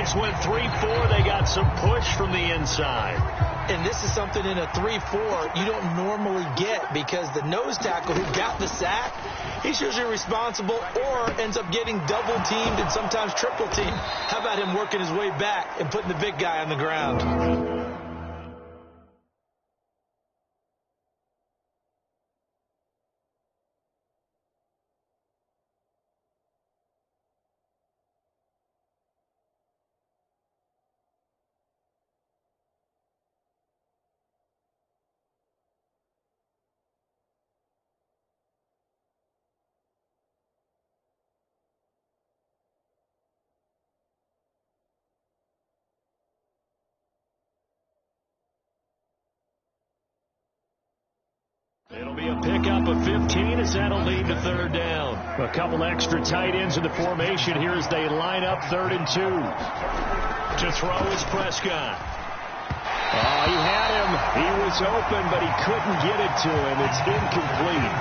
Giants went 3-4. They got some push from the inside. And this is something in a 3-4 you don't normally get, because the nose tackle who got the sack, he's usually responsible or ends up getting double-teamed and sometimes triple-teamed. How about him working his way back and putting the big guy on the ground? It'll be a pickup of 15 as that'll lead to third down. A couple extra tight ends in the formation here as they line up 3rd and 2. To throw is Prescott. Oh, he had him. He was open, but he couldn't get it to him. It's incomplete.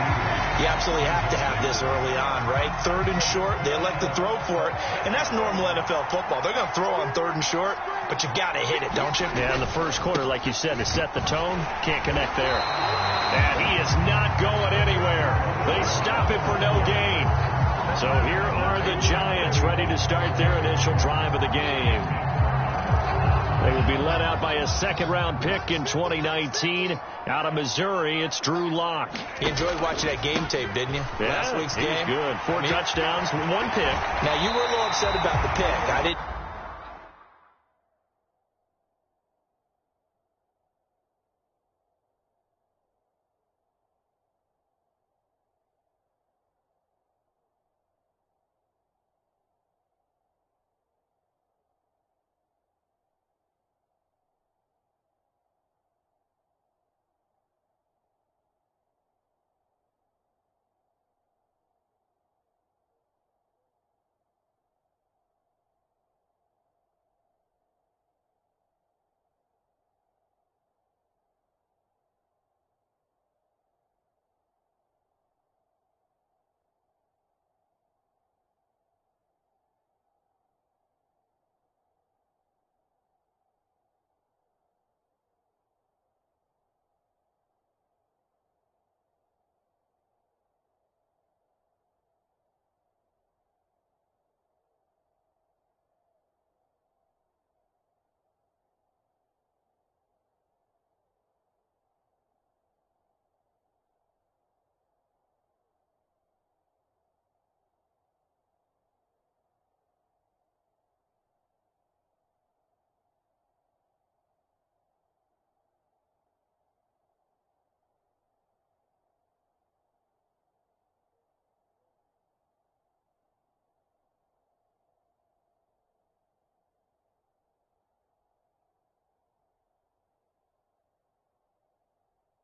You absolutely have to have this early on, right? 3rd and short, they elect to throw for it, and that's normal NFL football. They're going to throw on 3rd and short, but you got to hit it, don't you? Yeah, in the first quarter, like you said, to set the tone, can't connect there. And he is not going anywhere. They stop him for no gain. So here are the Giants ready to start their initial drive of the game. They will be led out by a second-round pick in 2019. Out of Missouri, it's Drew Lock. You enjoyed watching that game tape, didn't you? Yeah, Last week's game. He was good. 4 touchdowns, 1 pick. Now, you were a little upset about the pick. I didn't.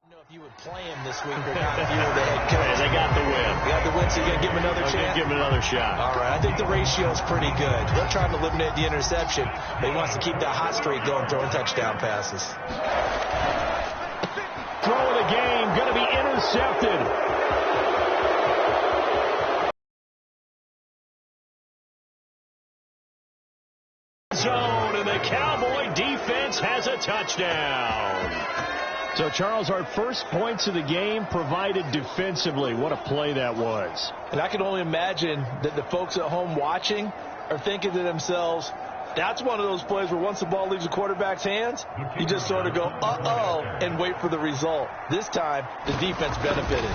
I don't know if you would play him this week or not if you were the head coach. They got the win. They got the win, so you're going to give him another chance? Give him another shot. All right, I think the ratio is pretty good. They're trying to eliminate the interception, but he wants to keep that hot streak going, throwing touchdown passes. Throw of the game, going to be intercepted. Zone, and the Cowboy defense has a touchdown. So, Charles, our first points of the game provided defensively. What a play that was. And I can only imagine that the folks at home watching are thinking to themselves, that's one of those plays where once the ball leaves the quarterback's hands, you just sort of go, uh-oh, and wait for the result. This time, the defense benefited.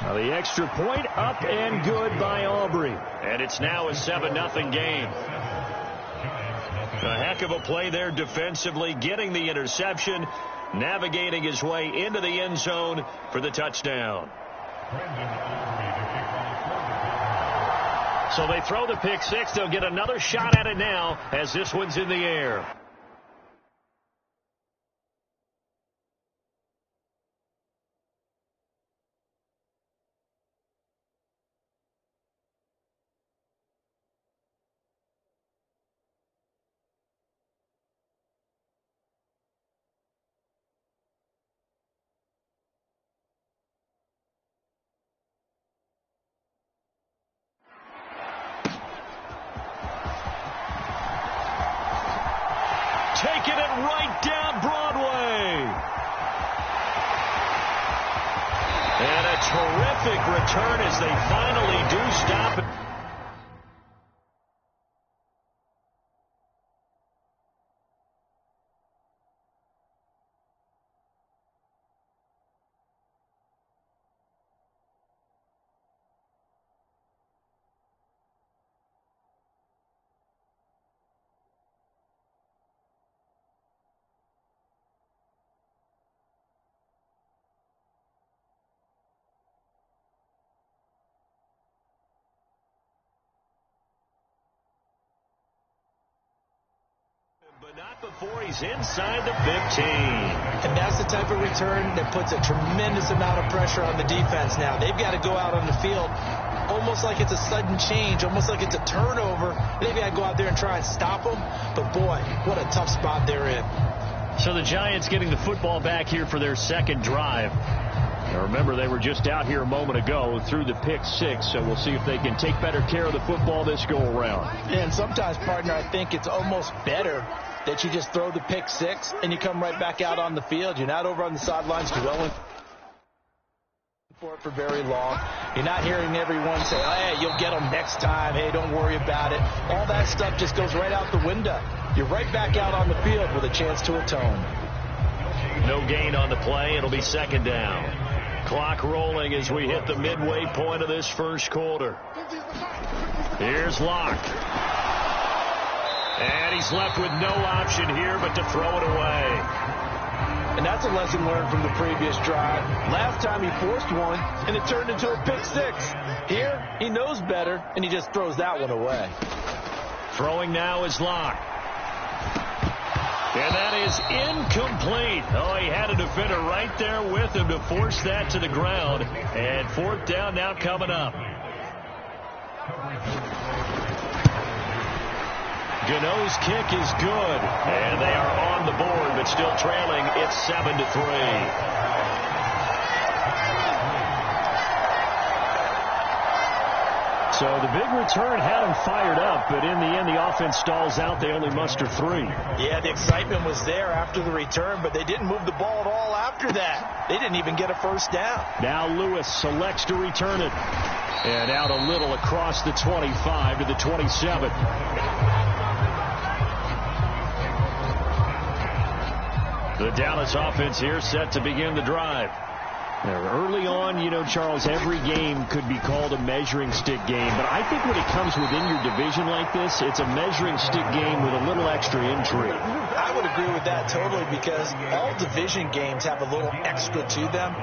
Now the extra point up and good by Aubrey. And it's now a 7-0 game. A heck of a play there defensively, getting the interception, navigating his way into the end zone for the touchdown. So they throw the pick six. They'll get another shot at it now as this one's in the air. taking it right down Broadway. And a terrific return as they finally do stop it. But not before he's inside the 15. And that's the type of return that puts a tremendous amount of pressure on the defense now. They've got to go out on the field almost like it's a sudden change, almost like it's a turnover. They've got to go out there and try and stop them. But, boy, what a tough spot they're in. So the Giants getting the football back here for their second drive. Now remember, they were just out here a moment ago through the pick six, so we'll see if they can take better care of the football this go-around. And sometimes, partner, I think it's almost better that you just throw the pick six and you come right back out on the field. You're not over on the sidelines dwelling for it for very long. You're not hearing everyone say, oh, hey, you'll get them next time. Hey, don't worry about it. All that stuff just goes right out the window. You're right back out on the field with a chance to atone. No gain on the play. It'll be second down. Clock rolling as we hit the midway point of this first quarter. Here's Locke. And he's left with no option here but to throw it away. And that's a lesson learned from the previous drive. Last time he forced one, and it turned into a pick six. Here, he knows better, and he just throws that one away. Throwing now is Locke. And that is incomplete. Oh, he had a defender right there with him to force that to the ground. And fourth down now coming up. Gano's kick is good. And they are on the board, but still trailing. It's 7-3. So the big return had them fired up, but in the end, the offense stalls out. They only muster 3. Yeah, the excitement was there after the return, but they didn't move the ball at all after that. They didn't even get a first down. Now Lewis selects to return it. And out a little across the 25 to the 27. The Dallas offense here set to begin the drive. Now, early on, you know, Charles, every game could be called a measuring stick game. But I think when it comes within your division like this, it's a measuring stick game with a little extra intrigue. I would agree with that totally because all division games have a little extra to them.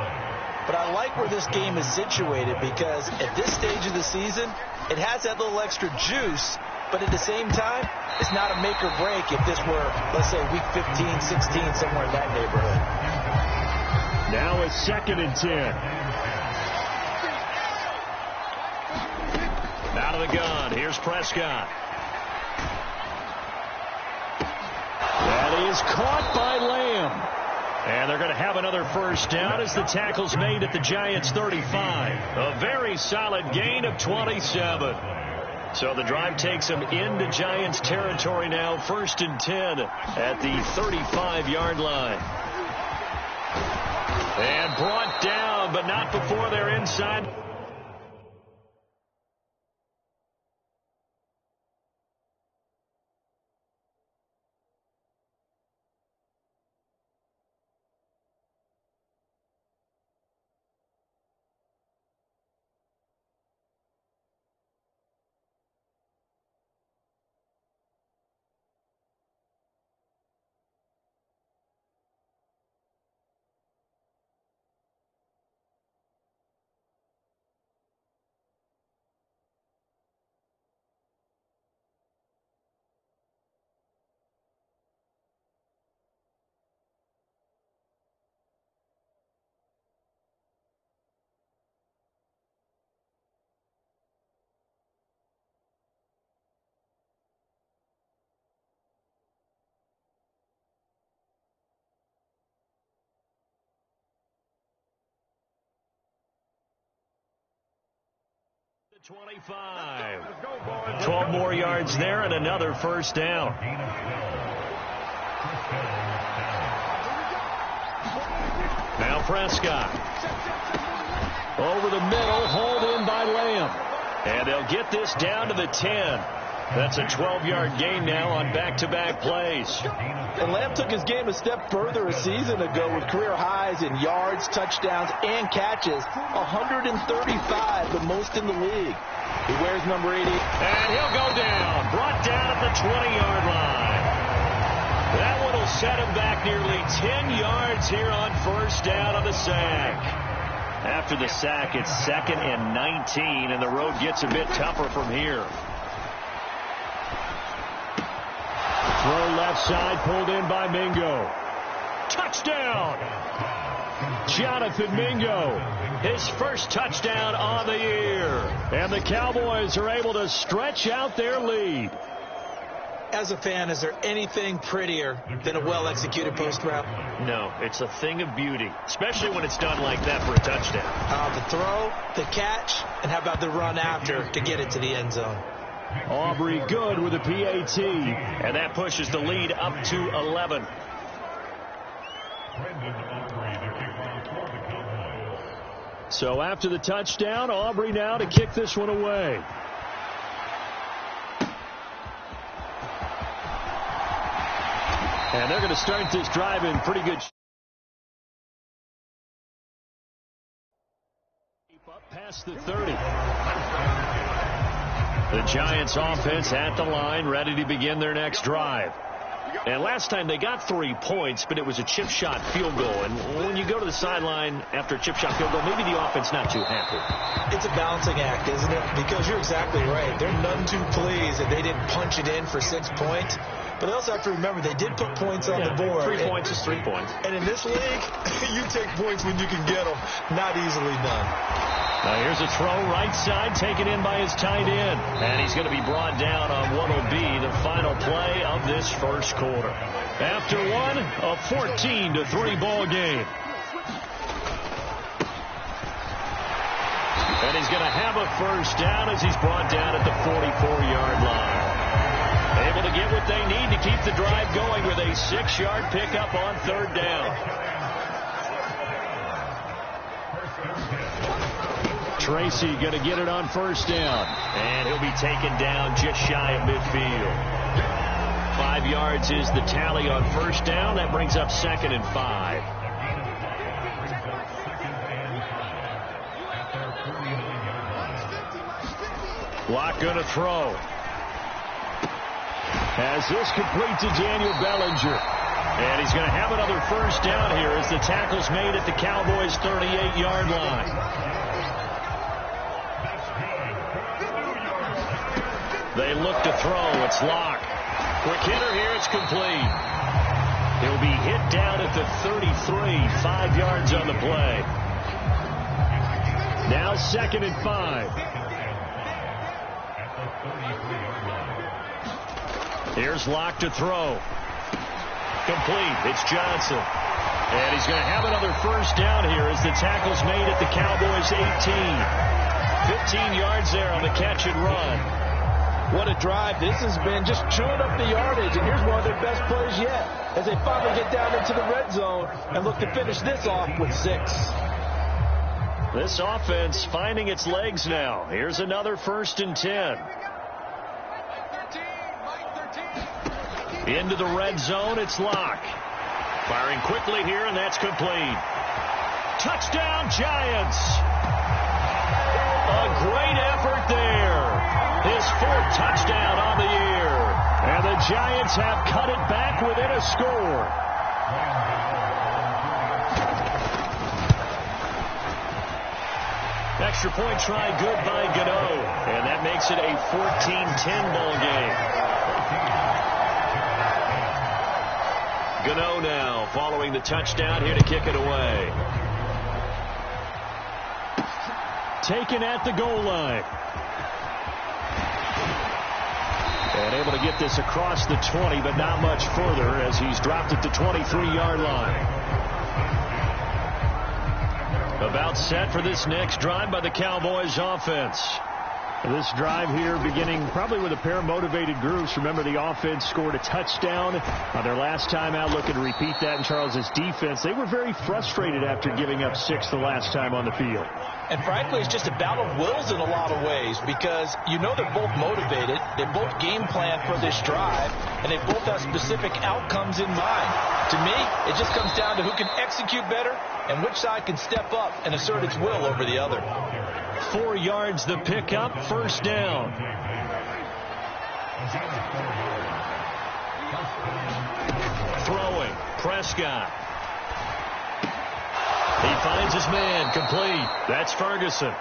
But I like where this game is situated because at this stage of the season, it has that little extra juice. But at the same time, it's not a make or break if this were, let's say, week 15, 16, somewhere in that neighborhood. Now it's 2nd and 10. Out of the gun. Here's Prescott. That is caught by Lamb. And they're going to have another first down as the tackle's made at the Giants' 35. A very solid gain of 27. So the drive takes them into Giants territory now. 1st and 10 at the 35-yard line. And brought down, but not before they're inside. The 25. 12 more yards there and another first down. Prescott. Over the middle, hauled in by Lamb. And they'll get this down to the 10. That's a 12-yard gain now on back-to-back plays. And Lamb took his game a step further a season ago with career highs in yards, touchdowns, and catches. 135, the most in the league. He wears number 80. And he'll go down. Brought down at the 20-yard line. That one will set him back nearly 10 yards here on first down on the sack. After the sack, it's 2nd and 19, and the road gets a bit tougher from here. Throw left side, pulled in by Mingo. Touchdown! Jonathan Mingo, his first touchdown on the year. And the Cowboys are able to stretch out their lead. As a fan, is there anything prettier than a well-executed post route? No, it's a thing of beauty, especially when it's done like that for a touchdown. The throw, the catch, and how about the run after to get it to the end zone? Aubrey good with a PAT, and that pushes the lead up to 11. So after the touchdown, Aubrey now to kick this one away. And they're going to start this drive in pretty good shape. Up past the 30. The Giants offense at the line, ready to begin their next drive. And last time they got 3 points, but it was a chip shot field goal. And when you go to the sideline after a chip shot field goal, maybe the offense not too happy. It's a balancing act, isn't it? Because you're exactly right. They're none too pleased that they didn't punch it in for 6 points. But they also have to remember they did put points on the board. 3 points is 3 points. And in this league, you take points when you can get them. Not easily done. Now here's a throw right side taken in by his tight end. And he's going to be brought down on what will be the final play of this first quarter. After one, a 14-3 ball game. And he's going to have a first down as he's brought down at the 44-yard line. Able to get what they need to keep the drive going with a 6-yard pickup on third down. Tracy going to get it on first down. And he'll be taken down just shy of midfield. 5 yards is the tally on first down. That brings up 2nd and 5. Locke going to throw. As this complete to Daniel Bellinger. And he's going to have another first down here as the tackle's made at the Cowboys' 38-yard line. They look to throw. It's Locke. Quick hitter here. It's complete. He'll be hit down at the 33. 5 yards on the play. Now 2nd and 5. Here's Locke to throw. Complete. It's Johnson. And he's going to have another first down here as the tackle's made at the Cowboys' 18. 15 yards there on the catch and run. What a drive. This has been just chewing up the yardage. And here's one of their best plays yet as they finally get down into the red zone and look to finish this off with 6. This offense finding its legs now. Here's another 1st and 10. Into the red zone, it's Locke. Firing quickly here, and that's complete. Touchdown, Giants! A great effort there. His 4th touchdown on the year. And the Giants have cut it back within a score. Extra point try good by Gano. And that makes it a 14-10 ball game. Gano now following the touchdown here to kick it away. Taken at the goal line. And able to get this across the 20, but not much further as he's dropped at the 23-yard line. About set for this next drive by the Cowboys offense. This drive here beginning probably with a pair of motivated groups. Remember, the offense scored a touchdown on their last time out, looking to repeat that in Charles's defense. They were very frustrated after giving up 6 the last time on the field. And frankly, it's just a battle of wills in a lot of ways because you know they're both motivated, they both game plan for this drive, and they both have specific outcomes in mind. To me, it just comes down to who can execute better and which side can step up and assert its will over the other. 4 yards the pickup, first down. Throwing, Prescott. He finds his man, complete. That's Ferguson.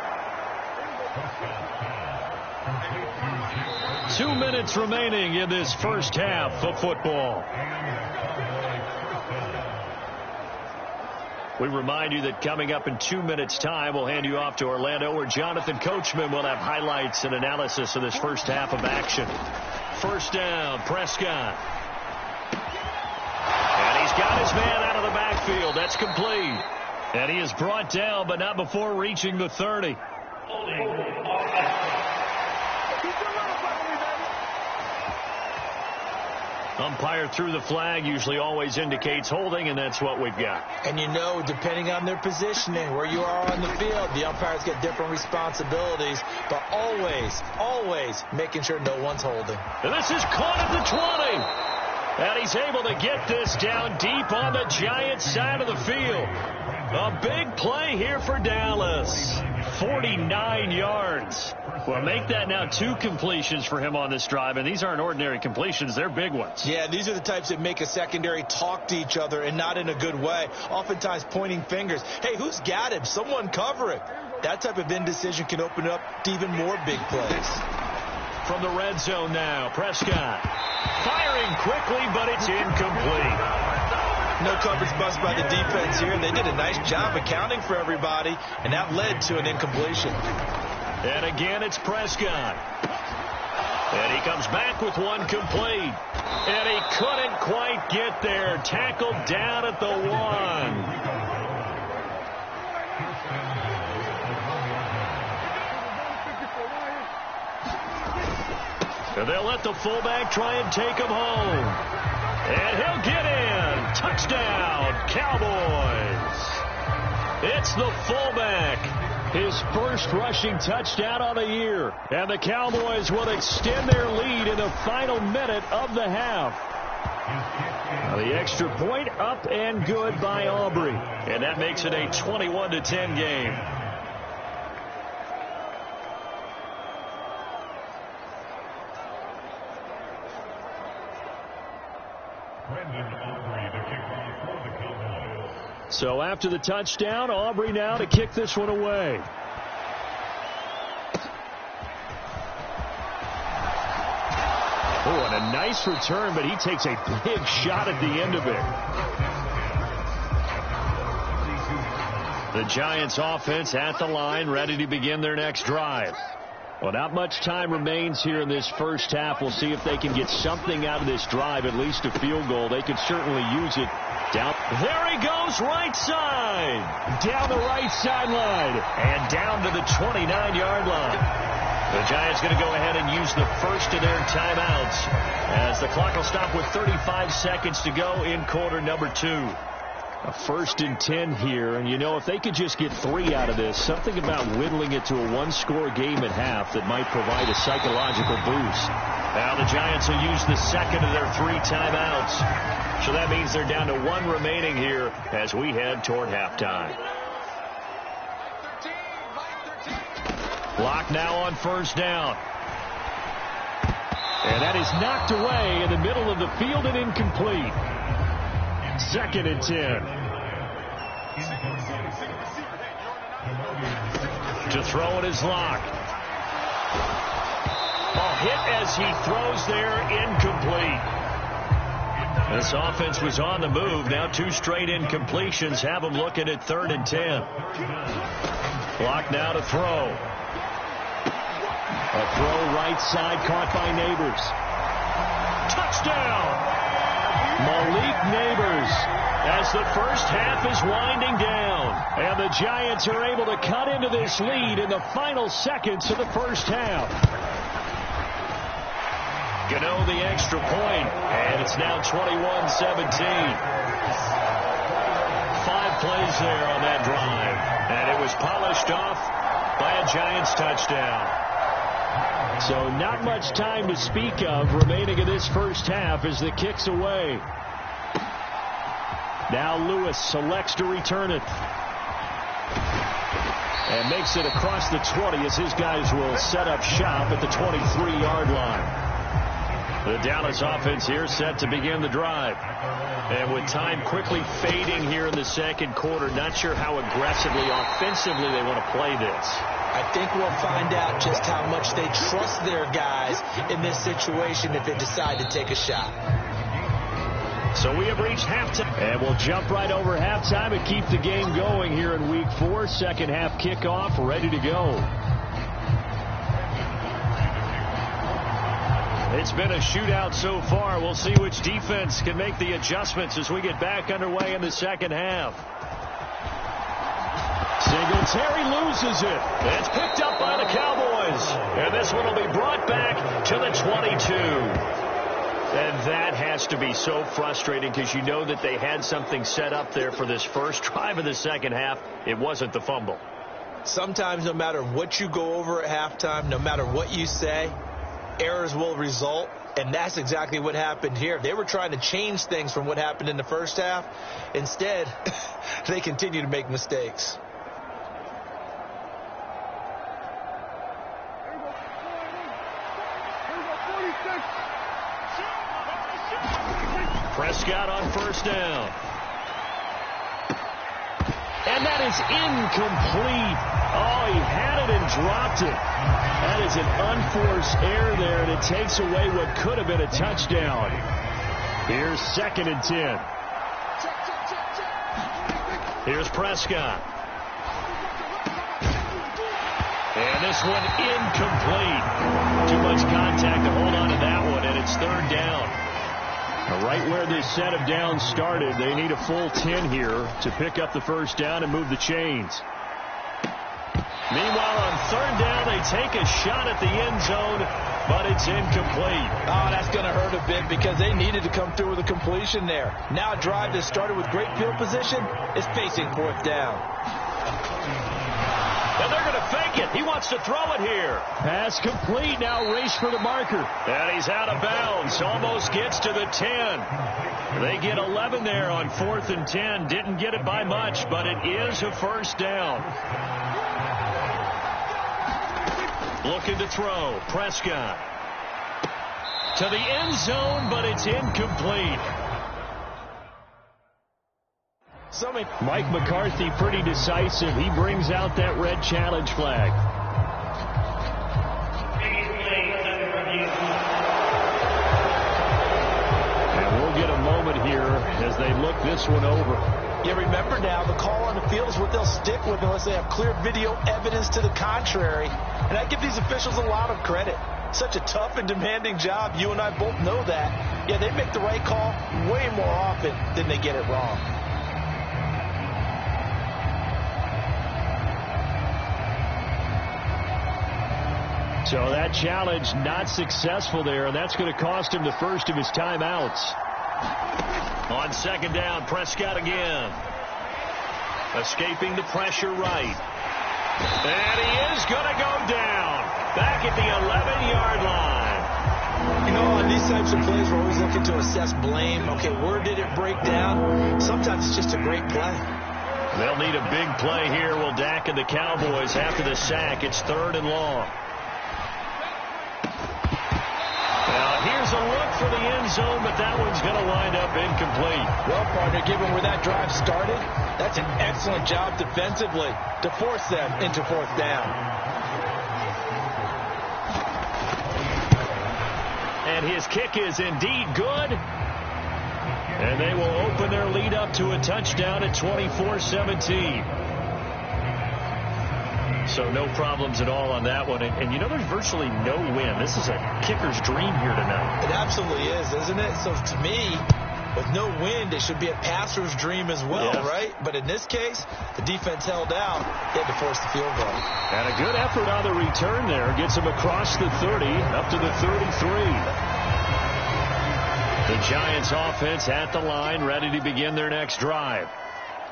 2 minutes remaining in this first half of football. We remind you that coming up in 2 minutes' time, we'll hand you off to Orlando, where Jonathan Coachman will have highlights and analysis of this first half of action. First down, Prescott. And he's got his man out of the backfield. That's complete. And he is brought down, but not before reaching the 30. Umpire threw the flag, usually always indicates holding, and that's what we've got. And you know, depending on their positioning, where you are on the field, the umpires get different responsibilities, but always making sure no one's holding. And this is caught at the 20. And he's able to get this down deep on the Giants side of the field. A big play here for Dallas. 49 yards. Well, make that now 2 completions for him on this drive, and these aren't ordinary completions. They're big ones. Yeah, these are the types that make a secondary talk to each other, and not in a good way. Oftentimes pointing fingers. Hey, who's got him? Someone cover it. That type of indecision can open up to even more big plays. From the red zone now, Prescott. Firing quickly, but it's incomplete. No coverage bust by the defense here. They did a nice job accounting for everybody, and that led to an incompletion. And again, it's Prescott. And he comes back with one complete. And he couldn't quite get there. Tackled down at the 1. And they'll let the fullback try and take him home. And he'll get in. Touchdown, Cowboys. It's the fullback. His first rushing touchdown on the year. And the Cowboys will extend their lead in the final minute of the half. Now the extra point up and good by Aubrey. And that makes it a 21-10 game. So after the touchdown, Aubrey now to kick this one away. Oh, and a nice return, but he takes a big shot at the end of it. The Giants offense at the line, ready to begin their next drive. Well, not much time remains here in this first half. We'll see if they can get something out of this drive, at least a field goal. They could certainly use it. Down. There he goes, right side. Down the right sideline. And down to the 29-yard line. The Giants going to go ahead and use the first of their timeouts as the clock will stop with 35 seconds to go in quarter number 2. A 1st and 10 here, and you know, if they could just get 3 out of this, something about whittling it to a 1-score game at half that might provide a psychological boost. Now the Giants will use the second of their 3 timeouts. So that means they're down to 1 remaining here as we head toward halftime. Clock now on first down. And that is knocked away in the middle of the field and incomplete. 2nd and 10. To throw it is Locke. A hit as he throws there, incomplete. This offense was on the move. Now 2 straight incompletions have them looking at 3rd and 10. Clock now to throw. A throw right side caught by Neighbors. Touchdown! Malik Neighbors, as the first half is winding down. And the Giants are able to cut into this lead in the final seconds of the first half. Gano the extra point, and it's now 21-17. 5 plays there on that drive, and it was polished off by a Giants touchdown. So not much time to speak of remaining in this first half as the kick's away. Now Lewis selects to return it. And makes it across the 20 as his guys will set up shop at the 23-yard line. The Dallas offense here set to begin the drive. And with time quickly fading here in the second quarter, not sure how aggressively, offensively they want to play this. I think we'll find out just how much they trust their guys in this situation if they decide to take a shot. So we have reached halftime, and we'll jump right over halftime and keep the game going here in Week 4. Second half kickoff, ready to go. It's been a shootout so far. We'll see which defense can make the adjustments as we get back underway in the second half. Singletary loses it. It's picked up by the Cowboys. And this one will be brought back to the 22. And that has to be so frustrating because you know that they had something set up there for this first drive of the second half. It wasn't the fumble. Sometimes no matter what you go over at halftime, no matter what you say, errors will result, and that's exactly what happened here. They were trying to change things from what happened in the first half. Instead, they continue to make mistakes. Prescott on first down. And that is incomplete. Oh, he had it and dropped it. That is an unforced error there, and it takes away what could have been a touchdown. Here's 2nd and 10. Here's Prescott. And this one incomplete. Too much contact to hold on to that one, and it's 3rd down. Right where this set of downs started, they need a full 10 here to pick up the first down and move the chains. Meanwhile, on 3rd down, they take a shot at the end zone, but it's incomplete. Oh, that's going to hurt a bit because they needed to come through with a completion there. Now a drive that started with great field position is facing 4th down. And they're going to fake it. He wants to throw it here. Pass complete. Now race for the marker. And he's out of bounds. Almost gets to the 10. They get 11 there on 4th and 10. Didn't get it by much, but it is a first down. Looking to throw. Prescott. To the end zone, but it's incomplete. Mike McCarthy pretty decisive. He brings out that red challenge flag. And we'll get a moment here as they look this one over. Yeah, remember now, the call on the field is what they'll stick with unless they have clear video evidence to the contrary. And I give these officials a lot of credit. Such a tough and demanding job. You and I both know that. Yeah, they make the right call way more often than they get it wrong. So that challenge not successful there, and that's going to cost him the first of his timeouts. On 2nd down, Prescott again. Escaping the pressure right. And he is going to go down. Back at the 11-yard line. You know, on these types of plays, we're always looking to assess blame. Okay, where did it break down? Sometimes it's just a great play. They'll need a big play here. Will Dak and the Cowboys after the sack. It's 3rd and long. Now, here's a look for the end zone, but that one's going to wind up incomplete. Well, partner, given where that drive started, that's an excellent job defensively to force them into 4th down. And his kick is indeed good. And they will open their lead up to a touchdown at 24-17. So no problems at all on that one. And you know, there's virtually no win. This is a kicker's dream here tonight. It absolutely is, isn't it? So to me, With no wind, it should be a passer's dream as well, yeah, right? But in this case, the defense held out. They had to force the field goal. And a good effort on the return there. Gets him across the 30, up to the 33. The Giants offense at the line, ready to begin their next drive.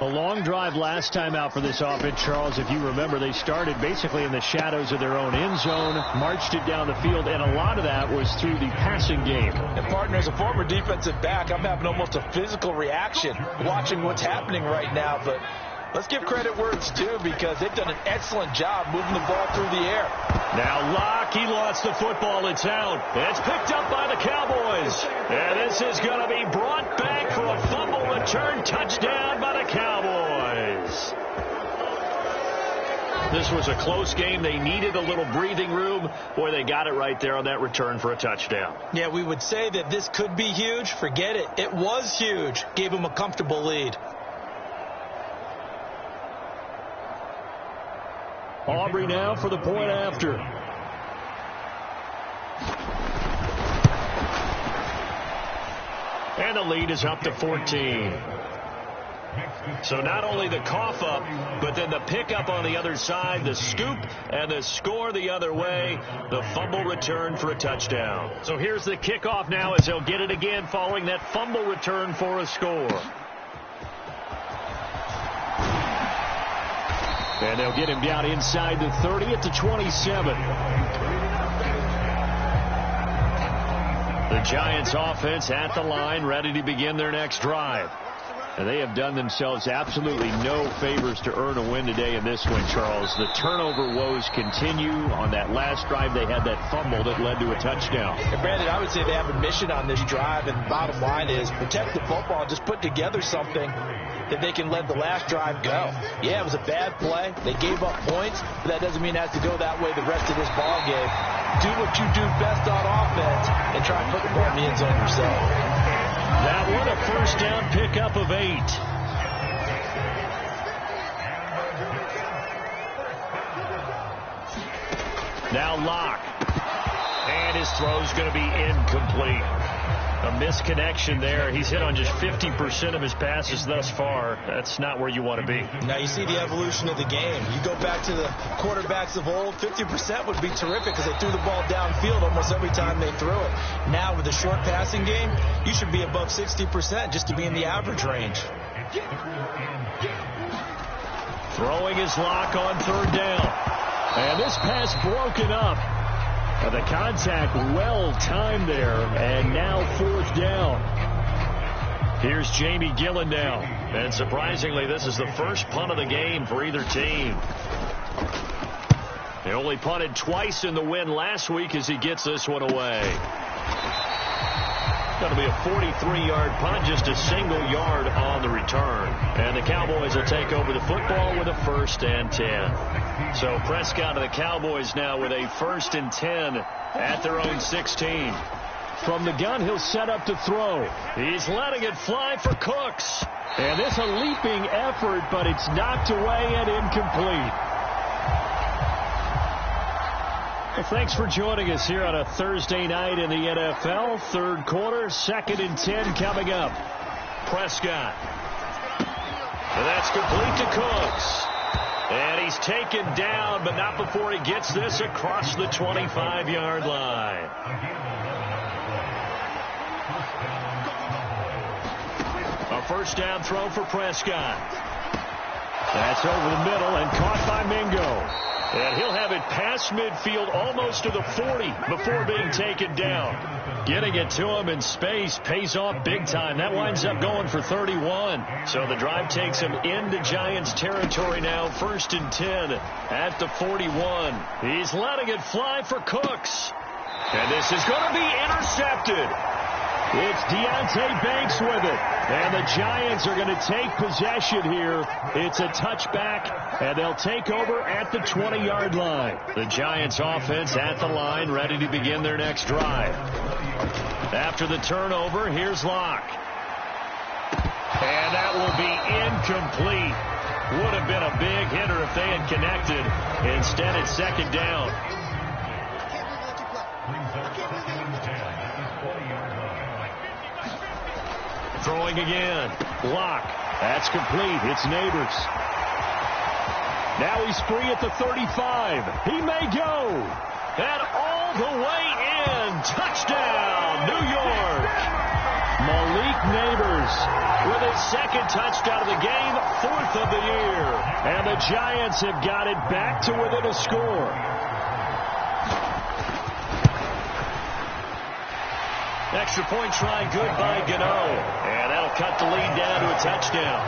A long drive last time out for this offense, Charles. If you remember, they started basically in the shadows of their own end zone, marched it down the field, and a lot of that was through the passing game. And, partner, as a former defensive back, I'm having almost a physical reaction watching what's happening right now. But let's give credit where it's due because they've done an excellent job moving the ball through the air. Now Locke, he lost the football. It's out. It's picked up by the Cowboys. And this is going to be brought back for a fumble return touchdown by the Cowboys. This was a close game. They needed a little breathing room. Boy, they got it right there on that return for a touchdown. Yeah, we would say that this could be huge. Forget it. It was huge. Gave them a comfortable lead. Aubrey now for the point after. And the lead is up to 14. So not only the cough up, but then the pickup on the other side, the scoop, and the score the other way, the fumble return for a touchdown. So here's the kickoff now as they'll get it again following that fumble return for a score. And they'll get him down inside the 30 at the 27. The Giants offense at the line, ready to begin their next drive. And they have done themselves absolutely no favors to earn a win today in this one, Charles. The turnover woes continue. On that last drive, they had that fumble that led to a touchdown. And Brandon, I would say they have a mission on this drive, and the bottom line is protect the football, just put together something that they can let the last drive go. Yeah, it was a bad play. They gave up points, but that doesn't mean it has to go that way the rest of this ball game. Do what you do best on offense and try and put the ball in the end zone yourself. That one a first down pickup of 8. Now Locke. And his throw's going to be incomplete. A misconnection there. He's hit on just 50% of his passes thus far. That's not where you want to be. Now you see the evolution of the game. You go back to the quarterbacks of old, 50% would be terrific because they threw the ball downfield almost every time they threw it. Now with the short passing game, you should be above 60% just to be in the average range. Throwing his Locke on third down. And this pass broken up. The contact well timed there, and now fourth down. Here's Jamie Gillen now. And surprisingly, this is the first punt of the game for either team. They only punted twice in the win last week as he gets this one away. Going to be a 43-yard punt, just a single yard on the return. And the Cowboys will take over the football with a 1st and 10. So Prescott and the Cowboys now with a 1st and 10 at their own 16. From the gun, he'll set up to throw. He's letting it fly for Cooks. And this a leaping effort, but it's knocked away and incomplete. Well, thanks for joining us here on a Thursday night in the NFL. Third quarter, 2nd and 10 coming up. Prescott. And that's complete to Cooks. And he's taken down, but not before he gets this across the 25-yard line. A first down throw for Prescott. That's over the middle and caught by Mingo. And he'll have it past midfield almost to the 40 before being taken down. Getting it to him in space pays off big time. That winds up going for 31. So the drive takes him into Giants territory now. 1st and 10 at the 41. He's letting it fly for Cooks. And this is going to be intercepted. It's Deontay Banks with it. And the Giants are going to take possession here. It's a touchback, and they'll take over at the 20-yard line. The Giants offense at the line, ready to begin their next drive. After the turnover, here's Locke. And that will be incomplete. Would have been a big hitter if they had connected. Instead, it's 2nd down. Throwing again. Block. That's complete. It's Neighbors. Now he's free at the 35. He may go. And all the way in. Touchdown, New York. Malik Neighbors with his second touchdown of the game, fourth of the year. And the Giants have got it back to within a score. Extra point try good by Gano. And that'll cut the lead down to a touchdown.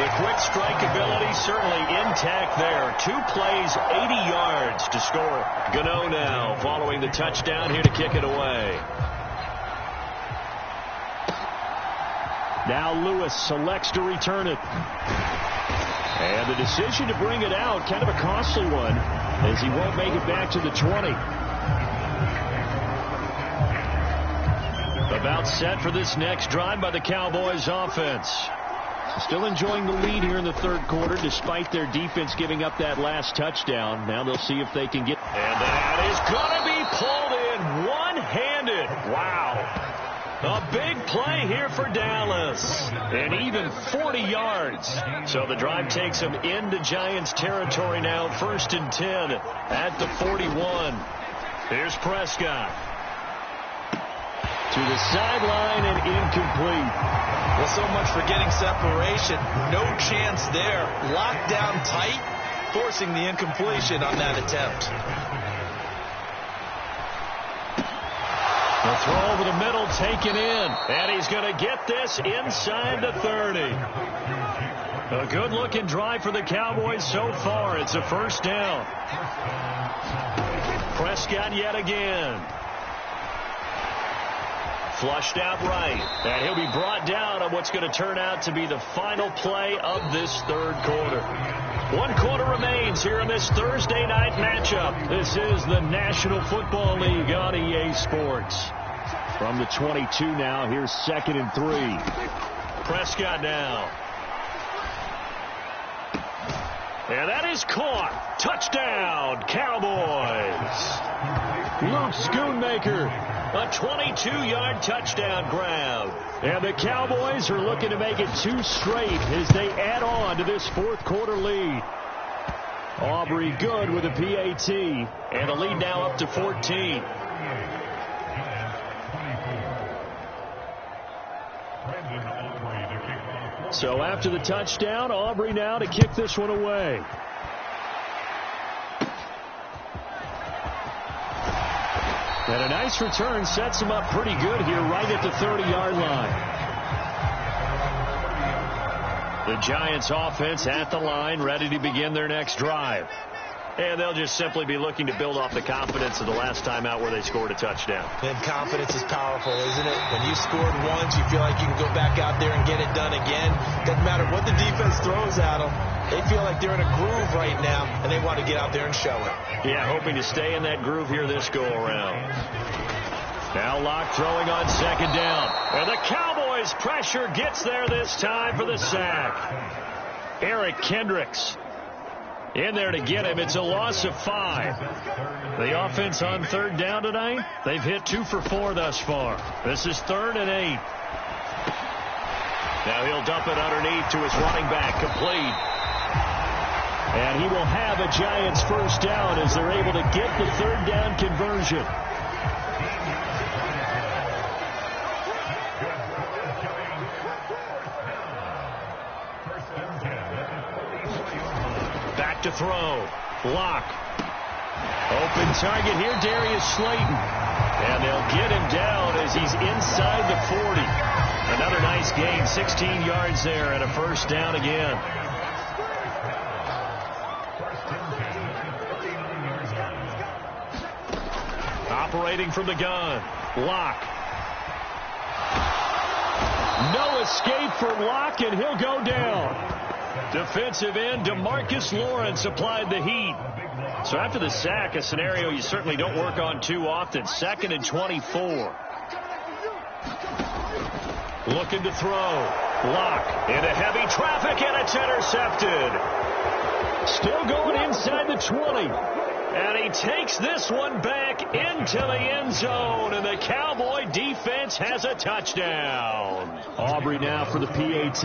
The quick strike ability certainly intact there. 2 plays, 80 yards to score. Gano now following the touchdown here to kick it away. Now Lewis selects to return it. And the decision to bring it out, kind of a costly one, as he won't make it back to the 20. About set for this next drive by the Cowboys offense. Still enjoying the lead here in the third quarter despite their defense giving up that last touchdown. Now they'll see if they can get. And that is going to be pulled in one-handed. Wow. A big play here for Dallas. And even 40 yards. So the drive takes them into Giants territory now. 1st and 10 at the 41. Here's Prescott. To the sideline and incomplete. Well, so much for getting separation. No chance there. Locked down tight, forcing the incompletion on that attempt. The throw over the middle taken in. And he's going to get this inside the 30. A good-looking drive for the Cowboys so far. It's a first down. Prescott yet again. Flushed out right. And he'll be brought down on what's going to turn out to be the final play of this third quarter. 1 quarter remains here in this Thursday night matchup. This is the National Football League on EA Sports. From the 22 now, here's 2nd and 3. Prescott now. And that is caught. Touchdown, Cowboys. Luke Schoonmaker. A 22-yard touchdown grab. And the Cowboys are looking to make it 2 straight as they add on to this fourth quarter lead. Aubrey good with a PAT. And the lead now up to 14. So after the touchdown, Aubrey now to kick this one away. And a nice return sets him up pretty good here right at the 30-yard line. The Giants offense at the line, ready to begin their next drive. And they'll just simply be looking to build off the confidence of the last time out where they scored a touchdown. And confidence is powerful, isn't it? When you scored once, you feel like you can go back out there and get it done again. Doesn't matter what the defense throws at them. They feel like they're in a groove right now, and they want to get out there and show it. Yeah, hoping to stay in that groove here this go-around. Now Locke throwing on 2nd down. And the Cowboys pressure gets there this time for the sack. Eric Kendricks in there to get him. It's a loss of 5. The offense on 3rd down tonight, they've hit 2 for 4 thus far. This is 3rd and 8. Now he'll dump it underneath to his running back, complete. And he will have a Giants first down as they're able to get the 3rd down conversion. Back to throw. Block. Open target here, Darius Slayton. And they'll get him down as he's inside the 40. Another nice gain, 16 yards there and a first down again. Operating from the gun. Locke. No escape for Locke, and he'll go down. Defensive end DeMarcus Lawrence applied the heat. So after the sack, a scenario you certainly don't work on too often. 2nd and 24. Looking to throw. Locke into heavy traffic, and it's intercepted. Still going inside the 20. And he takes this one back into the end zone, and the Cowboy defense has a touchdown. Aubrey now for the PAT.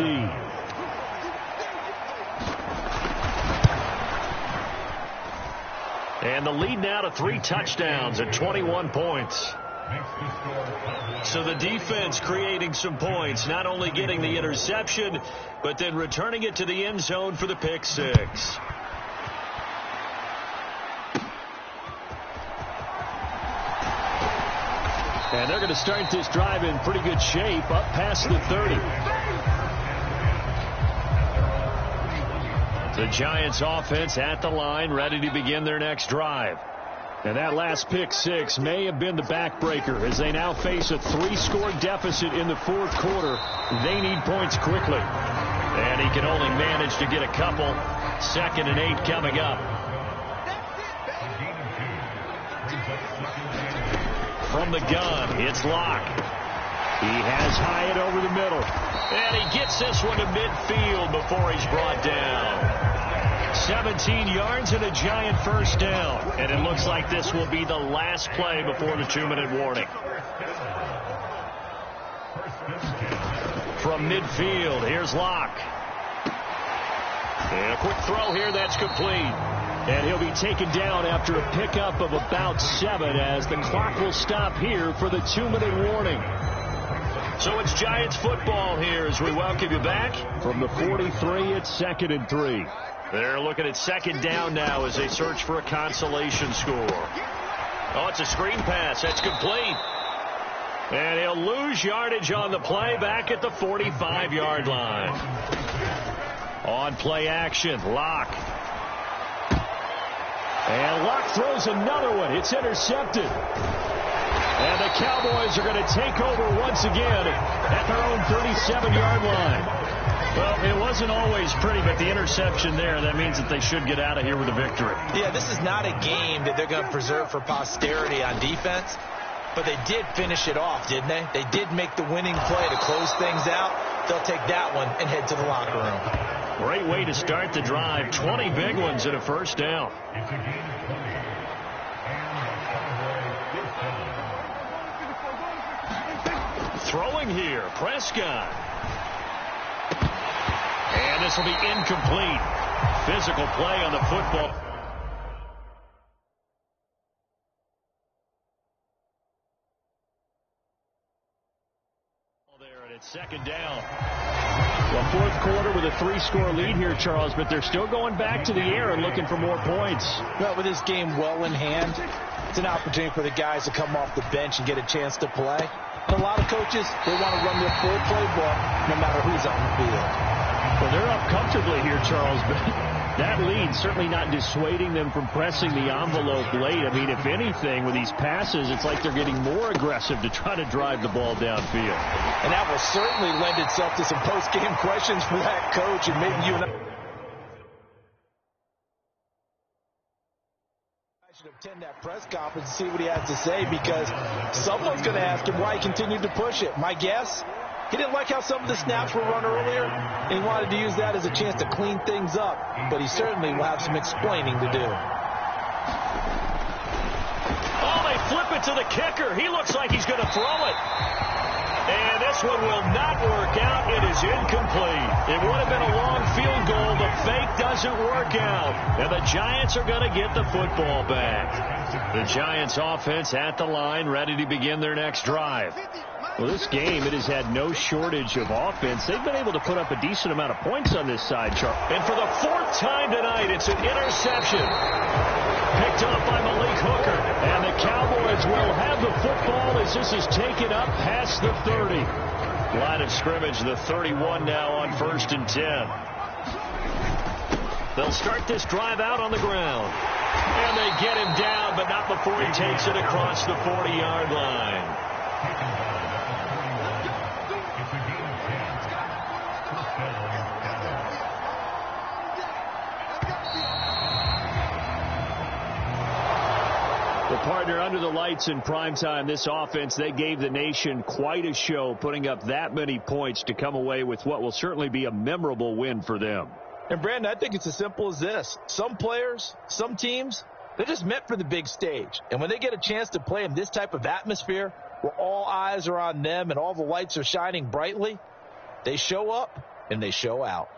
And the lead now to 3 touchdowns at 21 points. So the defense creating some points, not only getting the interception, but then returning it to the end zone for the pick 6. And they're going to start this drive in pretty good shape, up past the 30. The Giants offense at the line, ready to begin their next drive. And that last pick 6 may have been the backbreaker as they now face a 3-score deficit in the fourth quarter. They need points quickly. And he can only manage to get a couple. 2nd and 8 coming up. From the gun, it's Locke. He has Hyatt over the middle. And he gets this one to midfield before he's brought down. 17 yards and a Giant first down. And it looks like this will be the last play before the 2-minute warning. From midfield, here's Locke. And a quick throw here, that's complete. And he'll be taken down after a pickup of about 7 as the clock will stop here for the 2-minute warning. So it's Giants football here as we welcome you back. From the 43, it's 2nd and 3. They're looking at 2nd down now as they search for a consolation score. Oh, it's a screen pass. That's complete. And he'll lose yardage on the play back at the 45-yard line. On play action, Locke. And Locke throws another one. It's intercepted. And the Cowboys are going to take over once again at their own 37-yard line. Well, it wasn't always pretty, but the interception there, that means that they should get out of here with a victory. Yeah, this is not a game that they're going to preserve for posterity on defense, but they did finish it off, didn't they? They did make the winning play to close things out. They'll take that one and head to the locker room. Great way to start the drive. 20 big ones and a first down. Throwing here, Prescott. And this will be incomplete. Physical play on the football. There, and it's 2nd down. Well, fourth quarter with a 3-score lead here, Charles, but they're still going back to the air and looking for more points. Well, with this game well in hand, it's an opportunity for the guys to come off the bench and get a chance to play. And a lot of coaches, they want to run their full playbook no matter who's on the field. Well, they're up comfortably here, Charles, but that lead certainly not dissuading them from pressing the envelope late. I mean, if anything, with these passes, it's like they're getting more aggressive to try to drive the ball downfield. And that will certainly lend itself to some post-game questions for that coach, and maybe you and I should attend that press conference and see what he has to say, because someone's going to ask him why he continued to push it. My guess, he didn't like how some of the snaps were run earlier, and he wanted to use that as a chance to clean things up, but he certainly will have some explaining to do. Oh, they flip it to the kicker. He looks like he's going to throw it. And this one will not work out. It is incomplete. It would have been a long field goal. The fake doesn't work out. And the Giants are going to get the football back. The Giants offense at the line, ready to begin their next drive. Well, this game, it has had no shortage of offense. They've been able to put up a decent amount of points on this side, Charles. And for the 4th time tonight, it's an interception. Picked up by Malik Hooker. And the Cowboys will have the football as this is taken up past the 30. Line of scrimmage, the 31 now on 1st and 10. They'll start this drive out on the ground. And they get him down, but not before he takes it across the 40-yard line. Partner, under the lights in primetime, this offense, they gave the nation quite a show, putting up that many points to come away with what will certainly be a memorable win for them. And, Brandon, I think it's as simple as this. Some players, some teams, They're just meant for the big stage. And when they get a chance to play in this type of atmosphere where all eyes are on them and all the lights are shining brightly, they show up and they show out.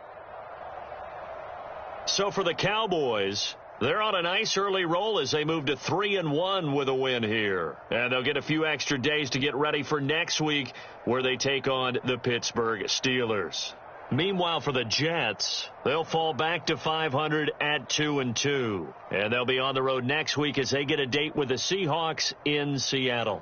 So for the Cowboys, they're on a nice early roll as they move to 3-1 with a win here. And they'll get a few extra days to get ready for next week where they take on the Pittsburgh Steelers. Meanwhile, for the Jets, they'll fall back to 500 at 2-2. And they'll be on the road next week as they get a date with the Seahawks in Seattle.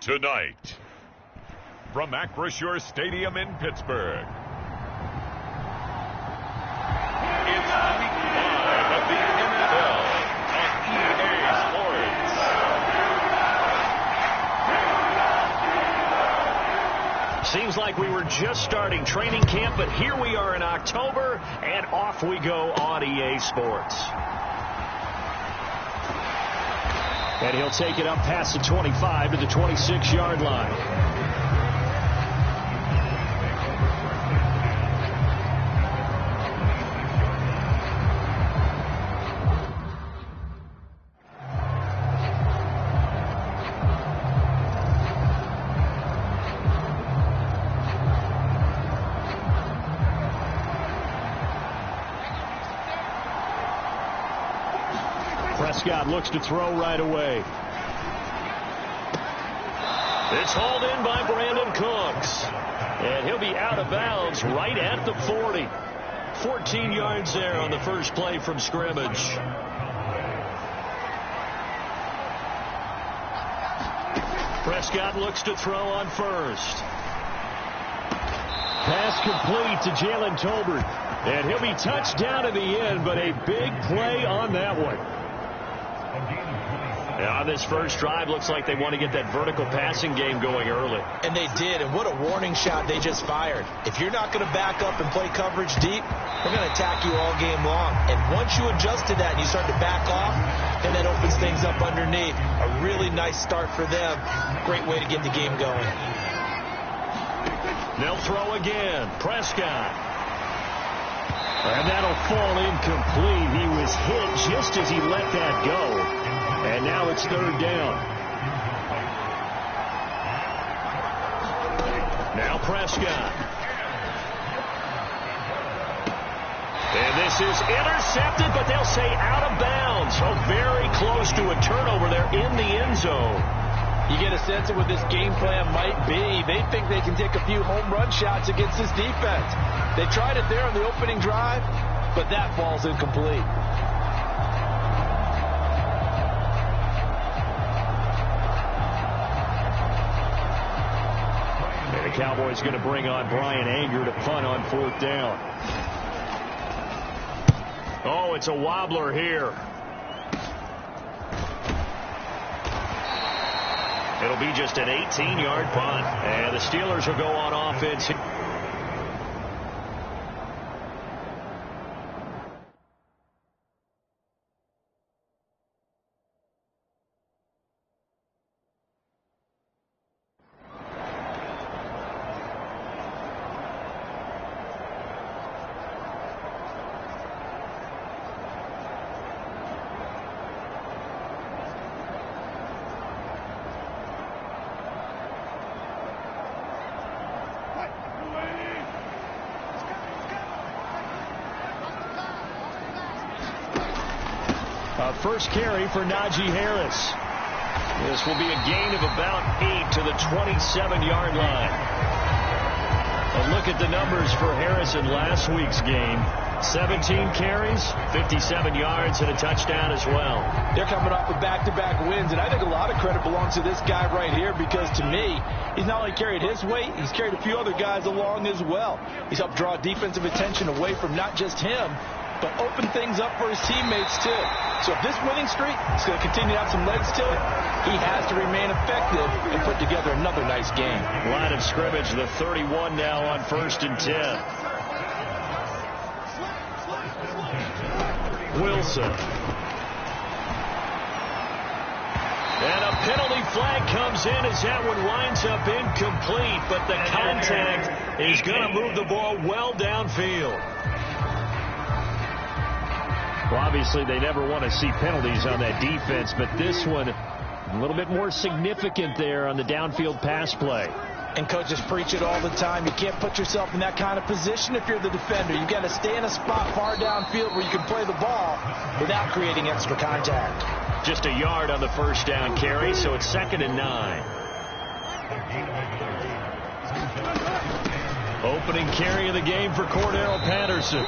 Tonight, from Acrisure Stadium in Pittsburgh, it's Week 5 of the NFL on EA Sports. Seems like we were just starting training camp, but here we are in October, and off we go on EA Sports. And he'll take it up past the 25 to the 26-yard line. Prescott looks to throw right away. It's hauled in by Brandon Cooks. And he'll be out of bounds right at the 40. 14 yards there on the first play from scrimmage. Prescott looks to throw on first. Pass complete to Jalen Tolbert. And he'll be touched down to the end, but a big play on that one. On this first drive, looks like they want to get that vertical passing game going early. And they did, and what a warning shot they just fired. If you're not going to back up and play coverage deep, they're going to attack you all game long. And once you adjust to that and you start to back off, then that opens things up underneath. A really nice start for them. Great way to get the game going. They'll throw again. Prescott. And that'll fall incomplete. He was hit just as he let that go. And now it's third down. Now Prescott. And this is intercepted, but they'll say out of bounds. So very close to a turnover there in the end zone. You get a sense of what this game plan might be. They think they can take a few home run shots against this defense. They tried it there on the opening drive, but that falls incomplete. And the Cowboys going to bring on Brian Anger to punt on fourth down. Oh, it's a wobbler here. It'll be just an 18-yard punt. And the Steelers will go on offense. First carry for Najee Harris. This will be a gain of about 8 to the 27-yard line. A look at the numbers for Harris in last week's game. 17 carries, 57 yards, and a touchdown as well. They're coming off of back-to-back wins, and I think a lot of credit belongs to this guy right here because, to me, he's not only carried his weight, he's carried a few other guys along as well. He's helped draw defensive attention away from not just him, but open things up for his teammates, too. So if this winning streak is going to continue to have some legs to it, he has to remain effective and put together another nice game. Line of scrimmage, the 31 now on 1st and 10. Wilson. And a penalty flag comes in as that one winds up incomplete, but the contact is going to move the ball well downfield. Well, obviously, they never want to see penalties on that defense, but this one a little bit more significant there on the downfield pass play. And coaches preach it all the time. You can't put yourself in that kind of position if you're the defender. You've got to stay in a spot far downfield where you can play the ball without creating extra contact. Just a yard on the first down carry, so it's 2nd and 9. Opening carry of the game for Cordero Patterson.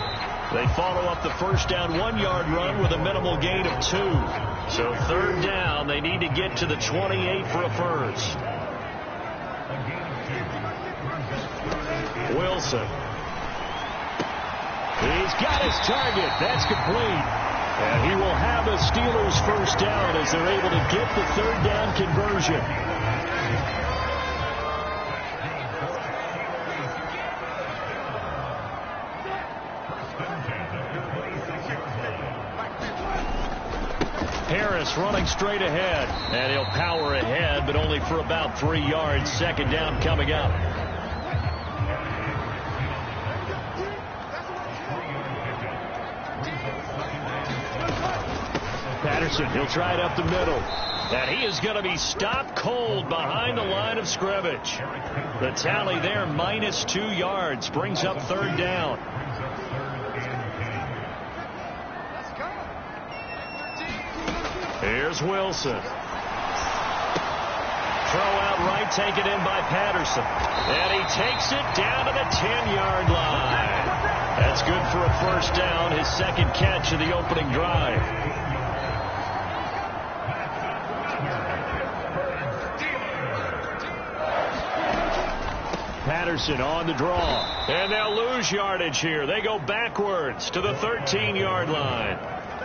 They follow up the first down 1-yard run with a minimal gain of 2. So 3rd down, they need to get to the 28 for a first. Wilson. He's got his target. That's complete. And he will have the Steelers first down as they're able to get the 3rd down conversion. Harris running straight ahead, and he'll power ahead, but only for about 3 yards. 2nd down coming up. Patterson, he'll try it up the middle. And he is going to be stopped cold behind the line of scrimmage. The tally there, minus 2 yards, brings up 3rd down. Here's Wilson. Throw out right, taken in by Patterson. And he takes it down to the 10-yard line. That's good for a first down, his 2nd catch of the opening drive. Patterson on the draw. And they'll lose yardage here. They go backwards to the 13-yard line.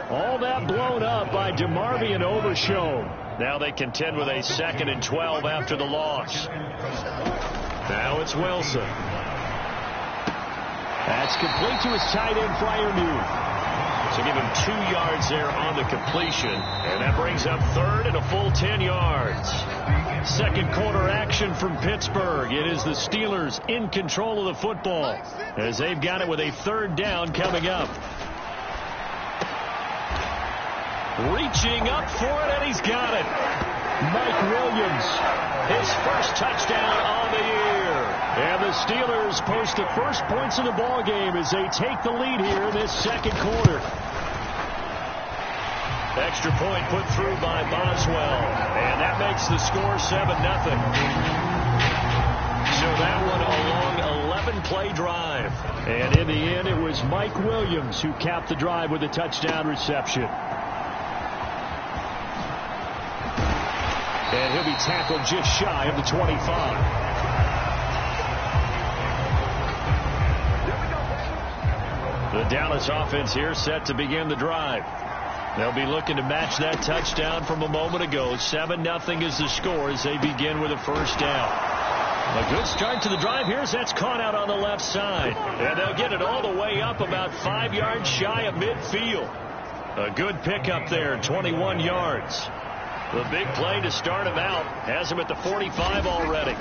All that blown up by DeMarvion Overshown. Now they contend with a 2nd and 12 after the loss. Now it's Wilson. That's complete to his tight end, Freiermuth. So give him 2 yards there on the completion. And that brings up 3rd and a full 10 yards. 2nd quarter action from Pittsburgh. It is the Steelers in control of the football as they've got it with a 3rd down coming up. Reaching up for it, and he's got it. Mike Williams, his first touchdown on the year. And the Steelers post the first points of the ball game as they take the lead here in this 2nd quarter. Extra point put through by Boswell, and that makes the score 7-0. So that one a long 11-play drive. And in the end, it was Mike Williams who capped the drive with a touchdown reception. And he'll be tackled just shy of the 25. The Dallas offense here set to begin the drive. They'll be looking to match that touchdown from a moment ago. 7-0 is the score as they begin with a first down. A good start to the drive. Here's that's caught out on the left side. And they'll get it all the way up about 5 yards shy of midfield. A good pickup there, 21 yards. The big play to start him out. Has him at the 45 already.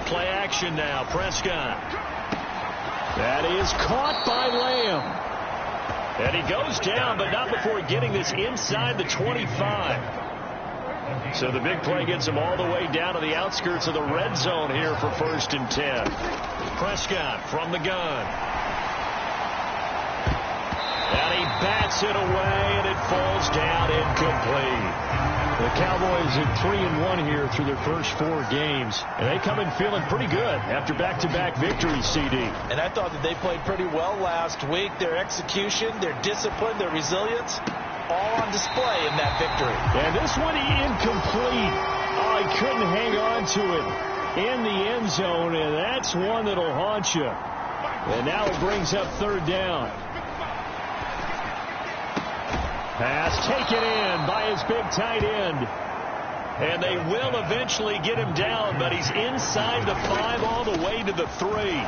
Play action now. Prescott. That is caught by Lamb. And he goes down, but not before getting this inside the 25. So the big play gets him all the way down to the outskirts of the red zone here for 1st and 10. Prescott from the gun. And he bats it away, and it falls down incomplete. The Cowboys at 3-1 here through their first 4 games. And they come in feeling pretty good after back-to-back victories, CD. And I thought that they played pretty well last week. Their execution, their discipline, their resilience, all on display in that victory. And this one incomplete. Oh, he couldn't hang on to it in the end zone, and that's one that'll haunt you. And now it brings up 3rd down. Pass taken in by his big tight end. And they will eventually get him down, but he's inside the 5 all the way to the 3.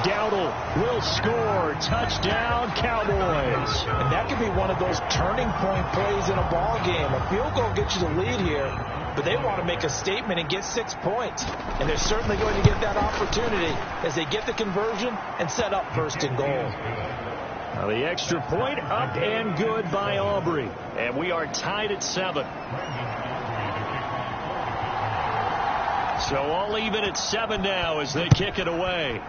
Dowdle will score. Touchdown, Cowboys. And that could be one of those turning point plays in a ball game. A field goal gets you the lead here, but they want to make a statement and get 6 points. And they're certainly going to get that opportunity as they get the conversion and set up 1st and goal. Now the extra point up and good by Aubrey. And we are tied at 7. So all even at 7 now as they kick it away.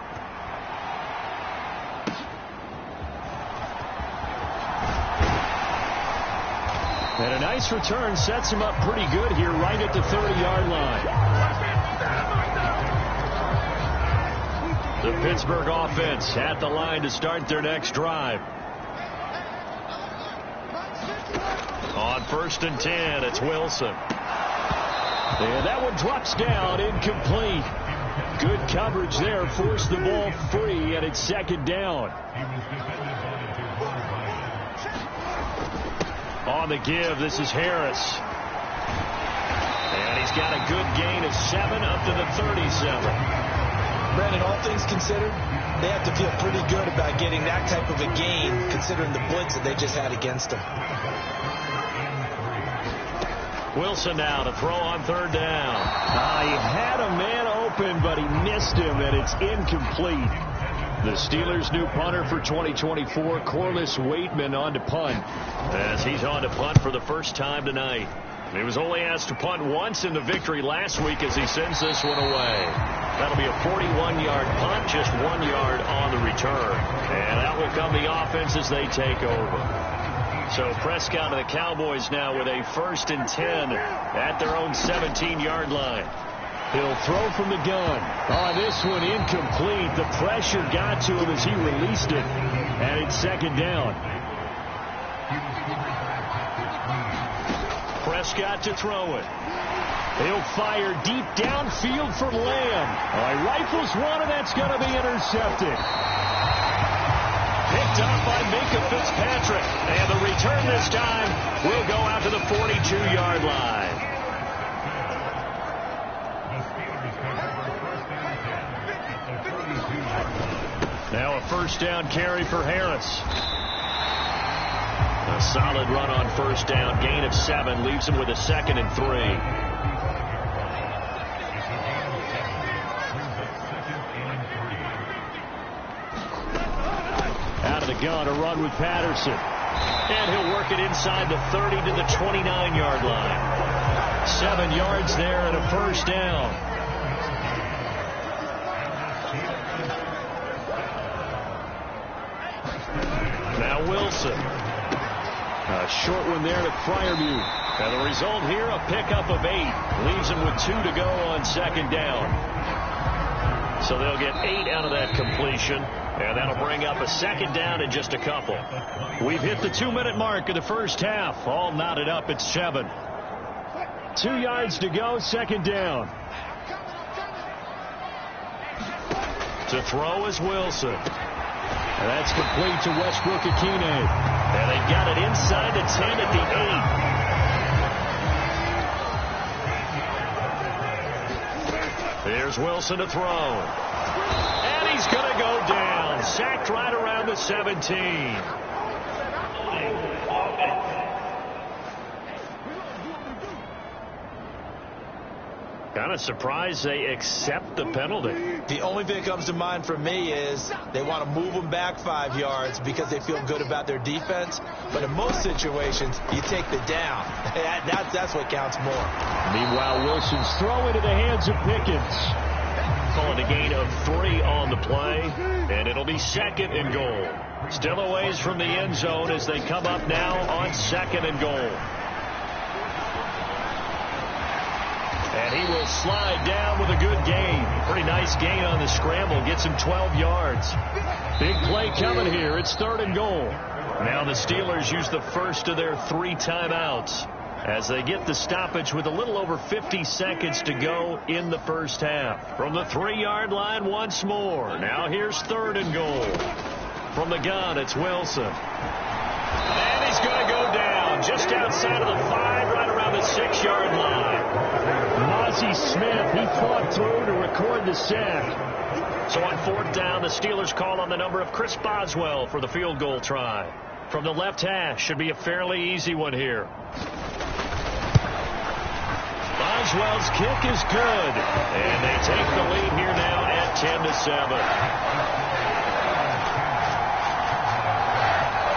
And a nice return sets him up pretty good here right at the 30-yard line. The Pittsburgh offense at the line to start their next drive. On 1st and 10, it's Wilson. And that one drops down, incomplete. Good coverage there, forced the ball free, and it's 2nd down. On the give, this is Harris. And he's got a good gain of 7 up to the 37. Brandon, all things considered, they have to feel pretty good about getting that type of a gain, considering the blitz that they just had against them. Wilson now to throw on 3rd down. He had a man open, but he missed him, and it's incomplete. The Steelers' new punter for 2024, Corliss Waitman, on to punt. As he's on to punt for the first time tonight. He was only asked to punt once in the victory last week as he sends this one away. That'll be a 41-yard punt, just 1 yard on the return. And that will come the offense as they take over. So Prescott and the Cowboys now with a 1st and 10 at their own 17-yard line. He'll throw from the gun. This one incomplete. The pressure got to him as he released it. And it's 2nd down. Prescott to throw it. He'll fire deep downfield for Lamb. He rifles one, and that's going to be intercepted. Picked up by Minka Fitzpatrick. And the return this time will go out to the 42-yard line. Now a 1st down carry for Harris. A solid run on 1st down. Gain of 7 leaves him with a 2nd and 3. Out of the gun, a run with Patterson. And he'll work it inside the 30 to the 29-yard line. 7 yards there and a 1st down. Now Wilson. A short one there to Fryermuth. And the result here, a pickup of 8. Leaves him with 2 to go on 2nd down. So they'll get 8 out of that completion. And that'll bring up a 2nd down in just a couple. We've hit the 2-minute mark of the first half. All knotted up at 7. 2 yards to go, 2nd down. To throw is Wilson. And that's complete to Westbrook-Akine. And they've got it inside the 10 at the 8. Here's Wilson to throw. And he's going to go down. Sacked right around the 17. Kind of surprised they accept the penalty. The only thing that comes to mind for me is they want to move them back 5 yards because they feel good about their defense. But in most situations, you take the down. That's what counts more. Meanwhile, Wilson's throw into the hands of Pickens. Calling a gain of 3 on the play, and it'll be 2nd and goal. Still a ways from the end zone as they come up now on 2nd and goal. And he will slide down with a good gain. Pretty nice gain on the scramble. Gets him 12 yards. Big play coming here. It's 3rd and goal. Now the Steelers use the first of their 3 timeouts as they get the stoppage with a little over 50 seconds to go in the first half. From the 3-yard line once more. Now here's 3rd and goal. From the gun, it's Wilson. And he's going to go down just outside of the 5, right around the 6-yard line. Mozzie Smith, he fought through to record the sack. So on 4th down, the Steelers call on the number of Chris Boswell for the field goal try. From the left hash, should be a fairly easy one here. Boswell's kick is good. And they take the lead here now at 10-7.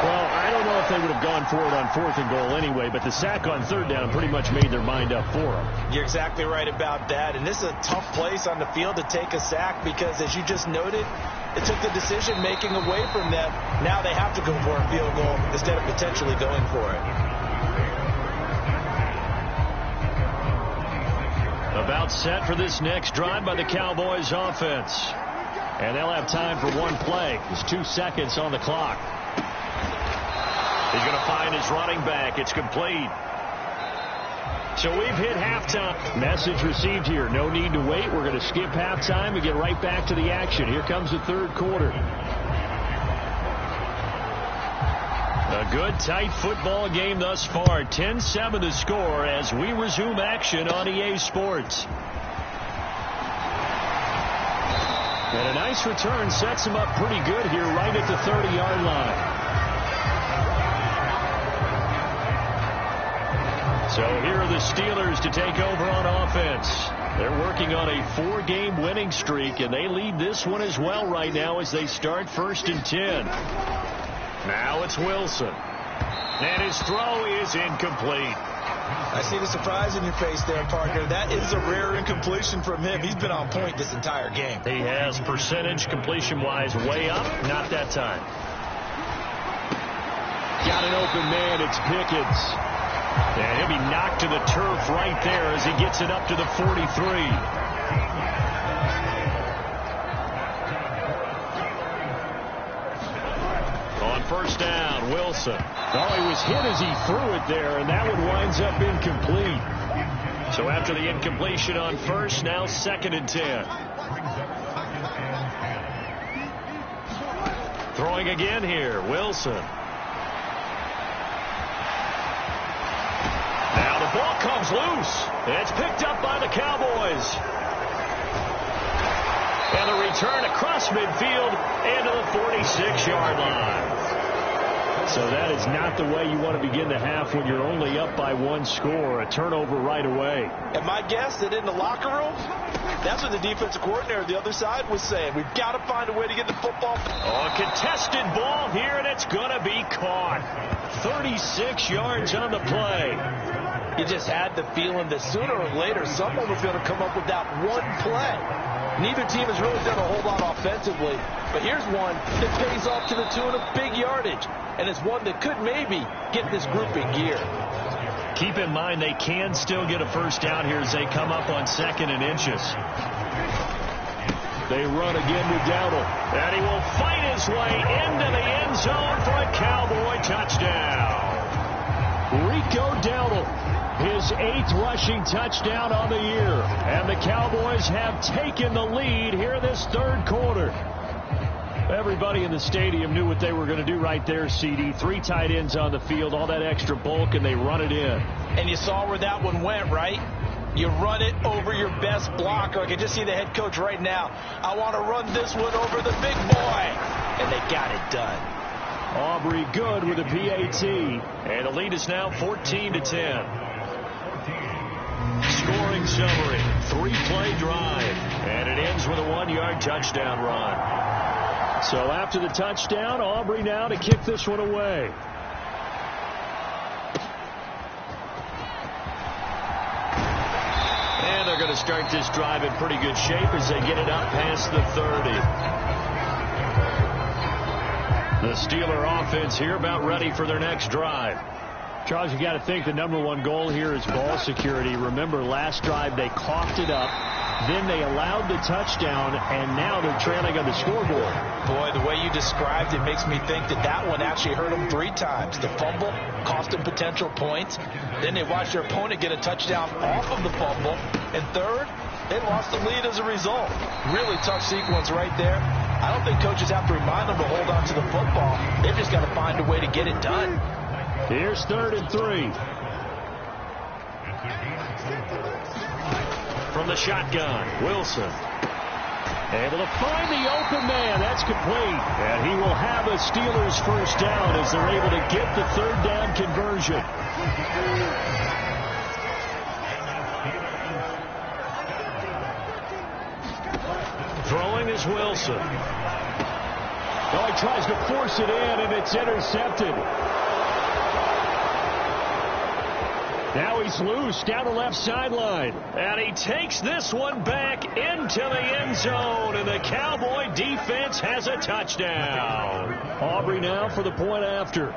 Well, I don't know if they would have gone for it on 4th and goal anyway, but the sack on 3rd down pretty much made their mind up for them. You're exactly right about that. And this is a tough place on the field to take a sack because, as you just noted, it took the decision-making away from them. Now they have to go for a field goal instead of potentially going for it. About set for this next drive by the Cowboys offense. And they'll have time for one play. There's 2 seconds on the clock. He's going to find his running back. It's complete. So we've hit halftime. Message received here. No need to wait. We're going to skip halftime and get right back to the action. Here comes the 3rd quarter. A good, tight football game thus far. 10-7 the score as we resume action on EA Sports. And a nice return sets him up pretty good here right at the 30-yard line. So here are the Steelers to take over on offense. They're working on a 4-game winning streak, and they lead this one as well right now as they start 1st and 10. Now it's Wilson. And his throw is incomplete. I see the surprise in your face there, partner. That is a rare incompletion from him. He's been on point this entire game. He has percentage completion-wise way up. Not that time. Got an open man. It's Pickens. And he'll be knocked to the turf right there as he gets it up to the 43. On 1st down, Wilson. Oh, he was hit as he threw it there, and that one winds up incomplete. So after the incompletion on 1st, now 2nd and 10. Throwing again here, Wilson. Now the ball comes loose. It's picked up by the Cowboys. And a return across midfield and to the 46-yard line. So that is not the way you want to begin the half when you're only up by 1 score. A turnover right away. And my guess that in the locker room, that's what the defensive coordinator on the other side was saying. We've got to find a way to get the football. Oh, a contested ball here, and it's going to be caught. 36 yards on the play. You just had the feeling that sooner or later someone was going to come up with that one play. Neither team has really done a whole lot offensively, but here's one that pays off to the tune of big yardage, and it's one that could maybe get this group in gear. Keep in mind they can still get a first down here as they come up on 2nd and inches. They run again with Dowdle. And he will fight his way into the end zone for a Cowboy touchdown. Rico Dowdle, his 8th rushing touchdown on the year. And the Cowboys have taken the lead here in this 3rd quarter. Everybody in the stadium knew what they were going to do right there, CD. 3 tight ends on the field, all that extra bulk, and they run it in. And you saw where that one went, right? You run it over your best blocker. I can just see the head coach right now. I want to run this one over the big boy. And they got it done. Aubrey good with a PAT. And the lead is now 14-10. Scoring summary, 3-play drive. And it ends with a 1-yard touchdown run. So after the touchdown, Aubrey now to kick this one away. And they're going to start this drive in pretty good shape as they get it up past the 30. The Steeler offense here about ready for their next drive. Charles, you got to think the #1 goal here is ball security. Remember, last drive they coughed it up. Then they allowed the touchdown, and now they're trailing on the scoreboard. Boy, the way you described it makes me think that one actually hurt them 3 times. The fumble cost them potential points. Then they watched their opponent get a touchdown off of the fumble. And third, they lost the lead as a result. Really tough sequence right there. I don't think coaches have to remind them to hold on to the football. They've just got to find a way to get it done. Here's 3rd and 3. From the shotgun, Wilson. Able to find the open man. That's complete. And he will have a Steelers first down as they're able to get the 3rd down conversion. Throwing is Wilson. Oh, he tries to force it in, and it's intercepted. Now he's loose down the left sideline. And he takes this one back into the end zone. And the Cowboy defense has a touchdown. Aubrey now for the point after.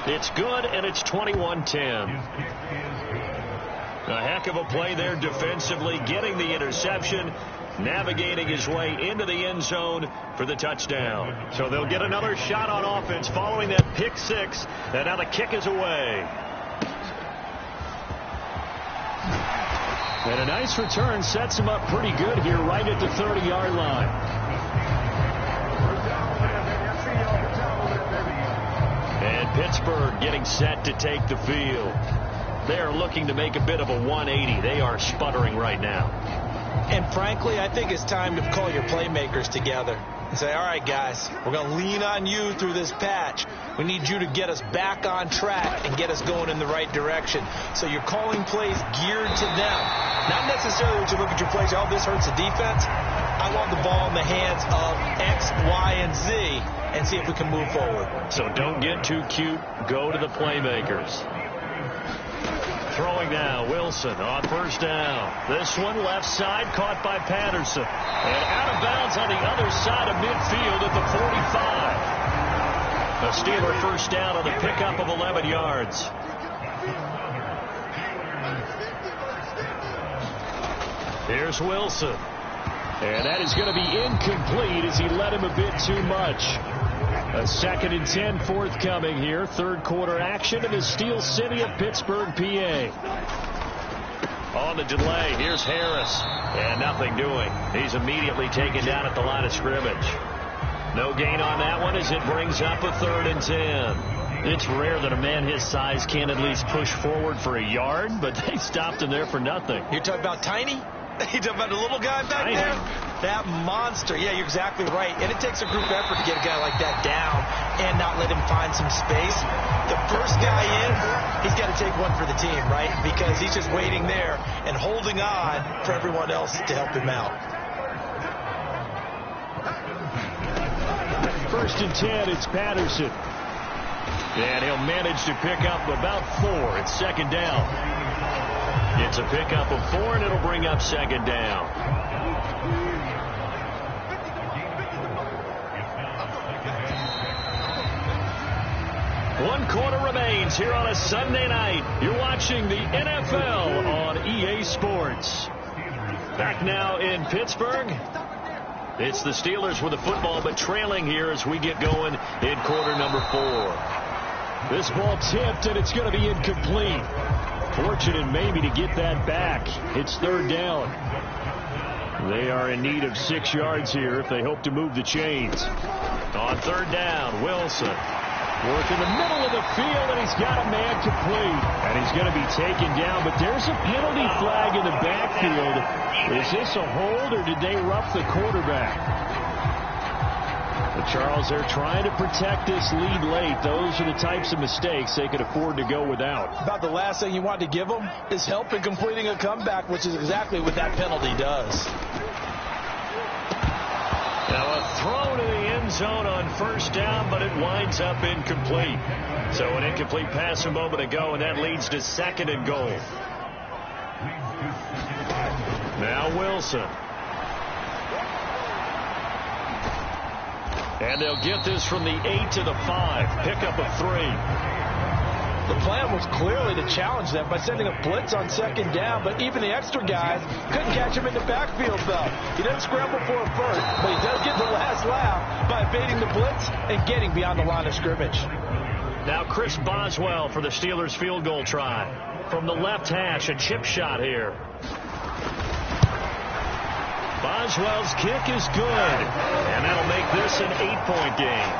It's good, and it's 21-10. A heck of a play there defensively, getting the interception, navigating his way into the end zone for the touchdown. So they'll get another shot on offense following that pick 6, and now the kick is away. And a nice return sets him up pretty good here right at the 30-yard line. And Pittsburgh getting set to take the field. They're looking to make a bit of a 180. They are sputtering right now. And frankly, I think it's time to call your playmakers together and say, all right, guys, we're going to lean on you through this patch. We need you to get us back on track and get us going in the right direction. So you're calling plays geared to them. Not necessarily that you look at your plays, oh, this hurts the defense. I want the ball in the hands of X, Y, and Z and see if we can move forward. So don't get too cute. Go to the playmakers. Throwing now, Wilson on first down. This one left side caught by Patterson. And out of bounds on the other side of midfield at the 45. A Steeler first down on the pickup of 11 yards. Here's Wilson. And that is going to be incomplete as he led him a bit too much. A 2nd and 10 forthcoming here. 3rd quarter action in the Steel City of Pittsburgh, PA. On the delay, here's Harris. And nothing doing. He's immediately taken down at the line of scrimmage. No gain on that one as it brings up a 3rd and 10. It's rare that a man his size can't at least push forward for a yard, but they stopped him there for nothing. You're talking about Tiny? You're talking about the little guy back there? That monster. Yeah, you're exactly right. And it takes a group effort to get a guy like that down and not let him find some space. The first guy in, he's got to take one for the team, right? Because he's just waiting there and holding on for everyone else to help him out. 1st and 10, it's Patterson. And he'll manage to pick up about 4. It's 2nd down. It's a pickup of 4, and it'll bring up 2nd down. One quarter remains here on a Sunday night. You're watching the NFL on EA Sports. Back now in Pittsburgh. It's the Steelers with the football, but trailing here as we get going in quarter number 4. This ball tipped, and it's going to be incomplete. Fortunate maybe to get that back. It's 3rd down. They are in need of 6 yards here if they hope to move the chains. On third down, Wilson. Work in the middle of the field, and he's got a man complete. And he's going to be taken down, but there's a penalty flag in the backfield. Is this a hold, or did they rough the quarterback? But Charles, they're trying to protect this lead late. Those are the types of mistakes they could afford to go without. About the last thing you want to give them is help in completing a comeback, which is exactly what that penalty does. Now a throw to the end zone on first down, but it winds up incomplete. So an incomplete pass a moment ago, and that leads to 2nd and goal. Now Wilson. And they'll get this from the 8 to the 5. Pickup of 3. The plan was clearly to challenge them by sending a blitz on 2nd down, but even the extra guys couldn't catch him in the backfield, though. He doesn't scramble for a first, but he does get the last laugh by evading the blitz and getting beyond the line of scrimmage. Now Chris Boswell for the Steelers field goal try. From the left hash, a chip shot here. Boswell's kick is good, and that'll make this an 8-point game.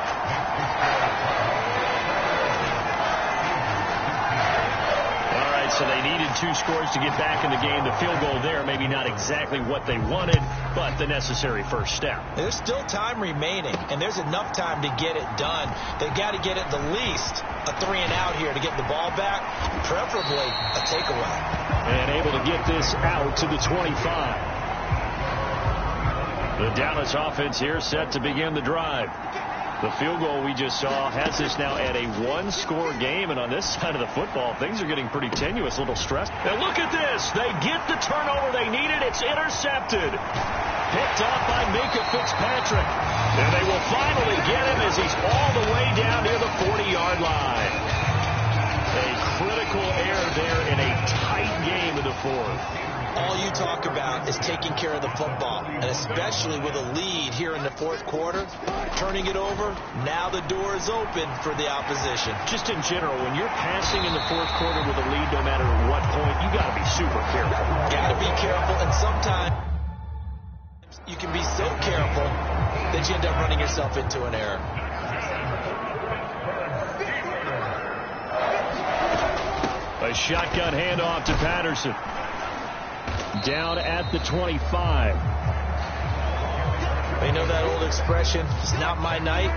All right, so they needed 2 scores to get back in the game. The field goal there, maybe not exactly what they wanted, but the necessary first step. There's still time remaining, and there's enough time to get it done. They've got to get at the least a 3-and-out here to get the ball back, preferably a takeaway. And able to get this out to the 25. The Dallas offense here set to begin the drive. The field goal we just saw has this now at a 1-score game, and on this side of the football, things are getting pretty tenuous, a little stressed. And look at this. They get the turnover they needed. It's intercepted. Picked off by Minka Fitzpatrick. And they will finally get him as he's all the way down near the 40-yard line. A critical error there in a tight game in the 4th. All you talk about is taking care of the football, and especially with a lead here in the 4th quarter, turning it over, now the door is open for the opposition. Just in general, when you're passing in the 4th quarter with a lead, no matter what point, you got to be super careful. Got to be careful, and sometimes you can be so careful that you end up running yourself into an error. A shotgun handoff to Patterson. Down at the 25. They know that old expression, it's not my night.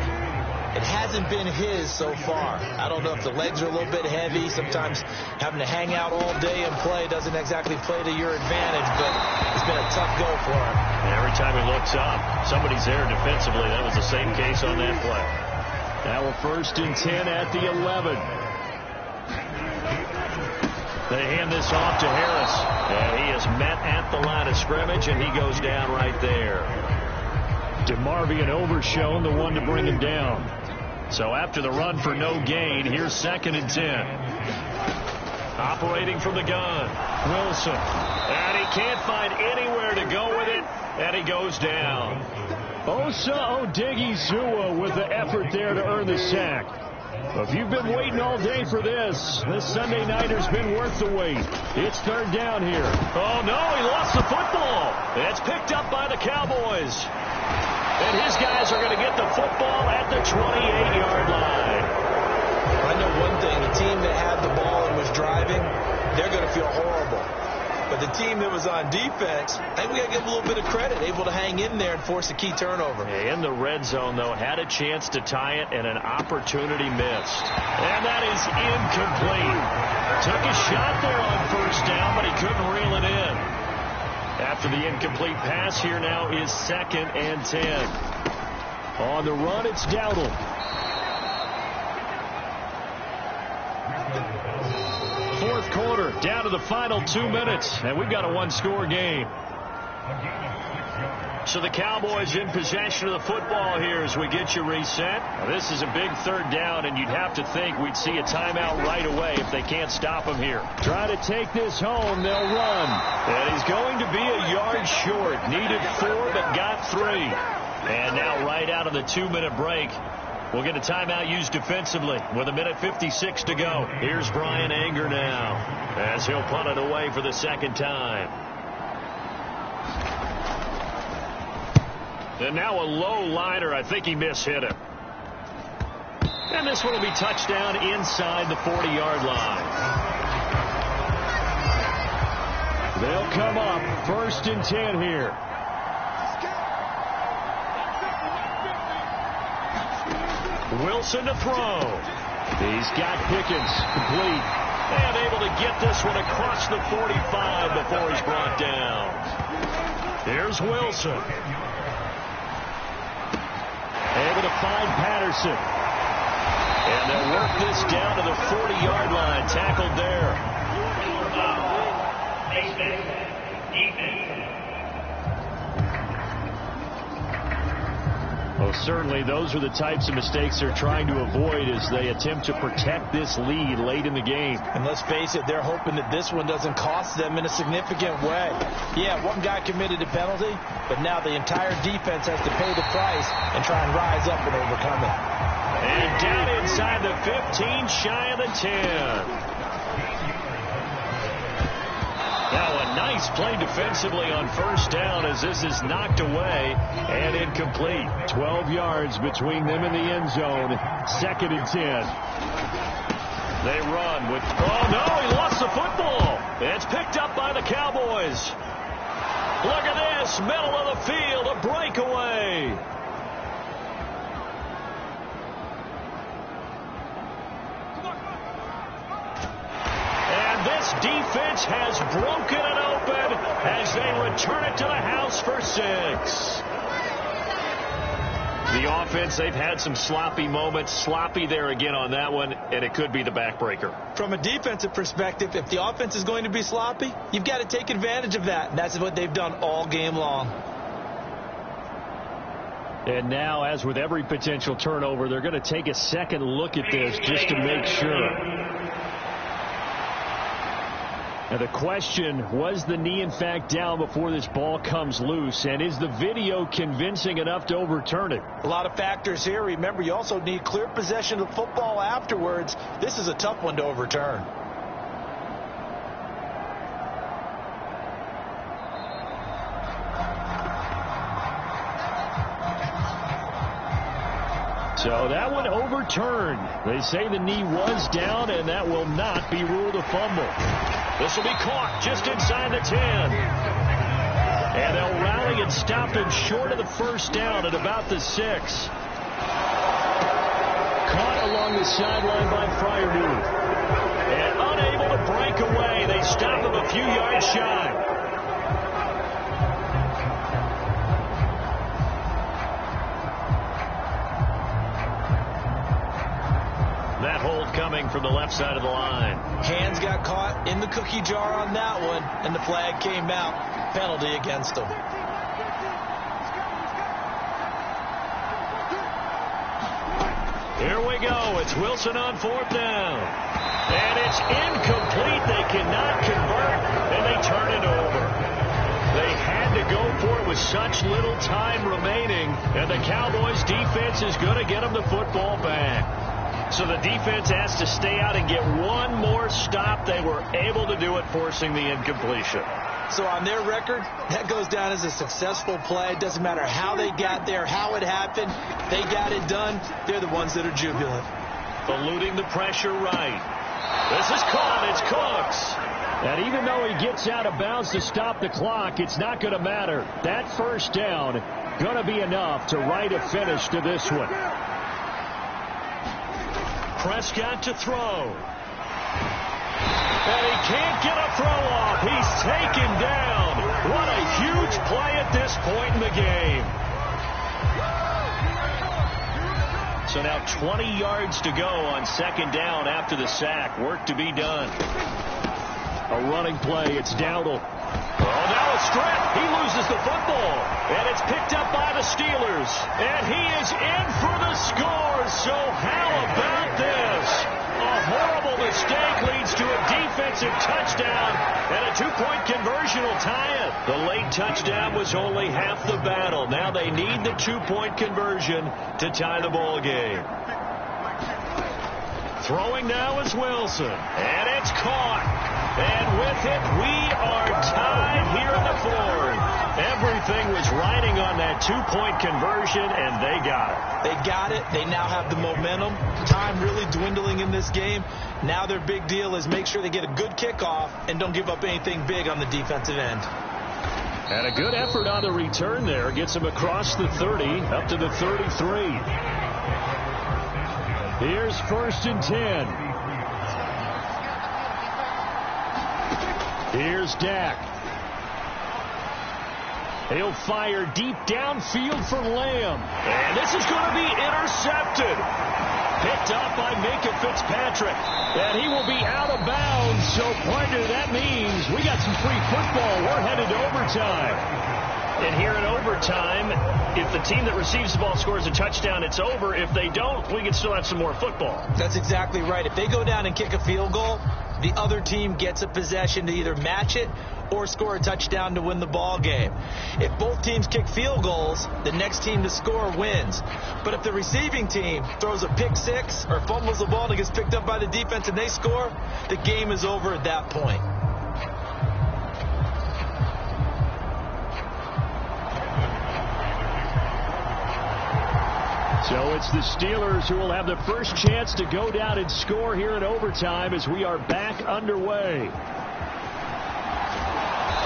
It hasn't been his so far. I don't know if the legs are a little bit heavy. Sometimes having to hang out all day and play doesn't exactly play to your advantage, but it's been a tough go for him. And every time he looks up, somebody's there defensively. That was the same case on that play. Now a 1st and 10 at the 11. They hand this off to Harris. And he is met at the line of scrimmage, and he goes down right there. DeMarvion Overshown, the one to bring him down. So after the run for no gain, here's 2nd and 10. Operating from the gun, Wilson. And he can't find anywhere to go with it, and he goes down. Osa Odigizua with the effort there to earn the sack. If you've been waiting all day for this Sunday nighter's been worth the wait. It's 3rd down here. Oh, no, he lost the football. It's picked up by the Cowboys. And his guys are going to get the football at the 28-yard line. I know one thing. The team that had the ball and was driving, they're going to feel horrible. But the team that was on defense, I think we got to give them a little bit of credit, able to hang in there and force a key turnover. In the red zone, though, had a chance to tie it, and an opportunity missed. And that is incomplete. Took a shot there on 1st down, but he couldn't reel it in. After the incomplete pass, here now is 2nd and 10. On the run, it's Dowdle. Fourth quarter, down to the final 2 minutes, and we've got a 1-score game. So the Cowboys in possession of the football here as we get you reset. Now, this is a big 3rd down, and you'd have to think we'd see a timeout right away if they can't stop him here. Try to take this home, they'll run. And he's going to be a yard short. Needed 4, but got 3. And now right out of the 2-minute break, we'll get a timeout used defensively with 1:56 to go. Here's Brian Anger now as he'll punt it away for the 2nd time. And now a low liner. I think he mishit him. And this one will be touchdown inside the 40-yard line. They'll come up 1st and 10 here. Wilson to throw. He's got Pickens complete. And able to get this one across the 45 before he's brought down. Here's Wilson. Able to find Patterson. And they'll work this down to the 40-yard line. Tackled there. Well, certainly those are the types of mistakes they're trying to avoid as they attempt to protect this lead late in the game. And let's face it, they're hoping that this one doesn't cost them in a significant way. Yeah, one guy committed a penalty, but now the entire defense has to pay the price and try and rise up and overcome it. And down inside the 15, shy of the 10. Now a nice play defensively on 1st down as this is knocked away and incomplete. 12 yards between them and the end zone. 2nd and 10. They run with, oh no, he lost the football. It's picked up by the Cowboys. Look at this, middle of the field, a breakaway. This defense has broken it open as they return it to the house for 6. The offense, they've had some sloppy moments. Sloppy there again on that one, and it could be the backbreaker. From a defensive perspective, if the offense is going to be sloppy, you've got to take advantage of that. And that's what they've done all game long. And now, as with every potential turnover, they're going to take a second look at this just to make sure. Now the question, was the knee in fact down before this ball comes loose? And is the video convincing enough to overturn it? A lot of factors here. Remember, you also need clear possession of the football afterwards. This is a tough one to overturn. So that one overturned. They say the knee was down, and that will not be ruled a fumble. This will be caught just inside the 10. And they'll rally and stop him short of the 1st down at about the 6. Caught along the sideline by Freiermuth. And unable to break away. They stop him a few yards shy. That hold coming from the left side of the line. Hands got caught in the cookie jar on that one, and the flag came out. Penalty against them. Here we go. It's Wilson on 4th down. And it's incomplete. They cannot convert, and they turn it over. They had to go for it with such little time remaining, and the Cowboys defense is going to get them the football back. So the defense has to stay out and get one more stop. They were able to do it, forcing the incompletion. So on their record, that goes down as a successful play. It doesn't matter how they got there, how it happened. They got it done. They're the ones that are jubilant. Eluding the pressure right. This is caught. It's Cooks. And even though he gets out of bounds to stop the clock, it's not going to matter. That 1st down going to be enough to write a finish to this one. Prescott to throw. And he can't get a throw off. He's taken down. What a huge play at this point in the game. So now 20 yards to go on 2nd down after the sack. Work to be done. A running play. It's Dowdle. Oh, now a strip. He loses the football. And it's picked up by the Steelers. And he is in for the score. So how about this? A horrible mistake leads to a defensive touchdown. And a 2-point conversion will tie it. The late touchdown was only half the battle. Now they need the 2-point conversion to tie the ball game. Throwing now is Wilson. And it's caught. And with it, we are tied here in the 4th. Everything was riding on that 2-point conversion, and they got it. They got it. They now have the momentum. Time really dwindling in this game. Now their big deal is make sure they get a good kickoff and don't give up anything big on the defensive end. And a good effort on the return there. Gets him across the 30, up to the 33. Here's 1st and 10. Here's Dak. He'll fire deep downfield for Lamb. And this is going to be intercepted. Picked up by Minka Fitzpatrick. And he will be out of bounds. So, partner, that means we got some free football. We're headed to overtime. And here in overtime, if the team that receives the ball scores a touchdown, it's over. If they don't, we can still have some more football. That's exactly right. If they go down and kick a field goal, the other team gets a possession to either match it or score a touchdown to win the ball game. If both teams kick field goals, the next team to score wins. But if the receiving team throws a pick six or fumbles the ball and it gets picked up by the defense and they score, the game is over at that point. So it's the Steelers who will have the first chance to go down and score here in overtime as we are back underway.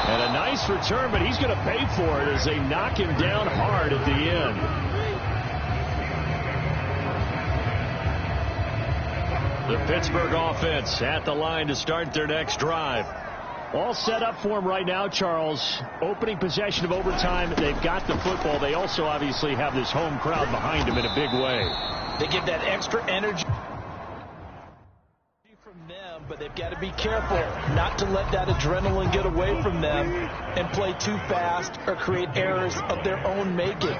And a nice return, but he's going to pay for it as they knock him down hard at the end. The Pittsburgh offense at the line to start their next drive. All set up for him right now, Charles. Opening possession of overtime. They've got the football. They also obviously have this home crowd behind them in a big way. They get that extra energy from them, but they've got to be careful not to let that adrenaline get away from them and play too fast or create errors of their own making.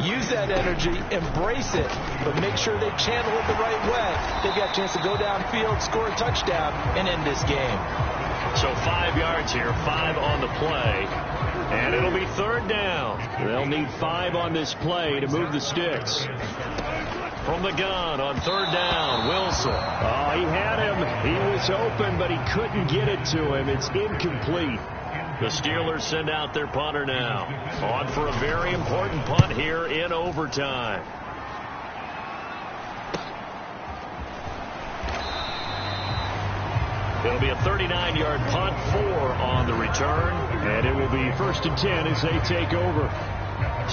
Use that energy, embrace it, but make sure they channel it the right way. They've got a chance to go downfield, score a touchdown, and end this game. So 5 yards here, 5 on the play, and it'll be 3rd down. They'll need 5 on this play to move the sticks. From the gun on 3rd down, Wilson. Oh, he had him. He was open, but he couldn't get it to him. It's incomplete. The Steelers send out their punter now. On for a very important punt here in overtime. It'll be a 39-yard punt, 4 on the return. And it will be 1st and 10 as they take over.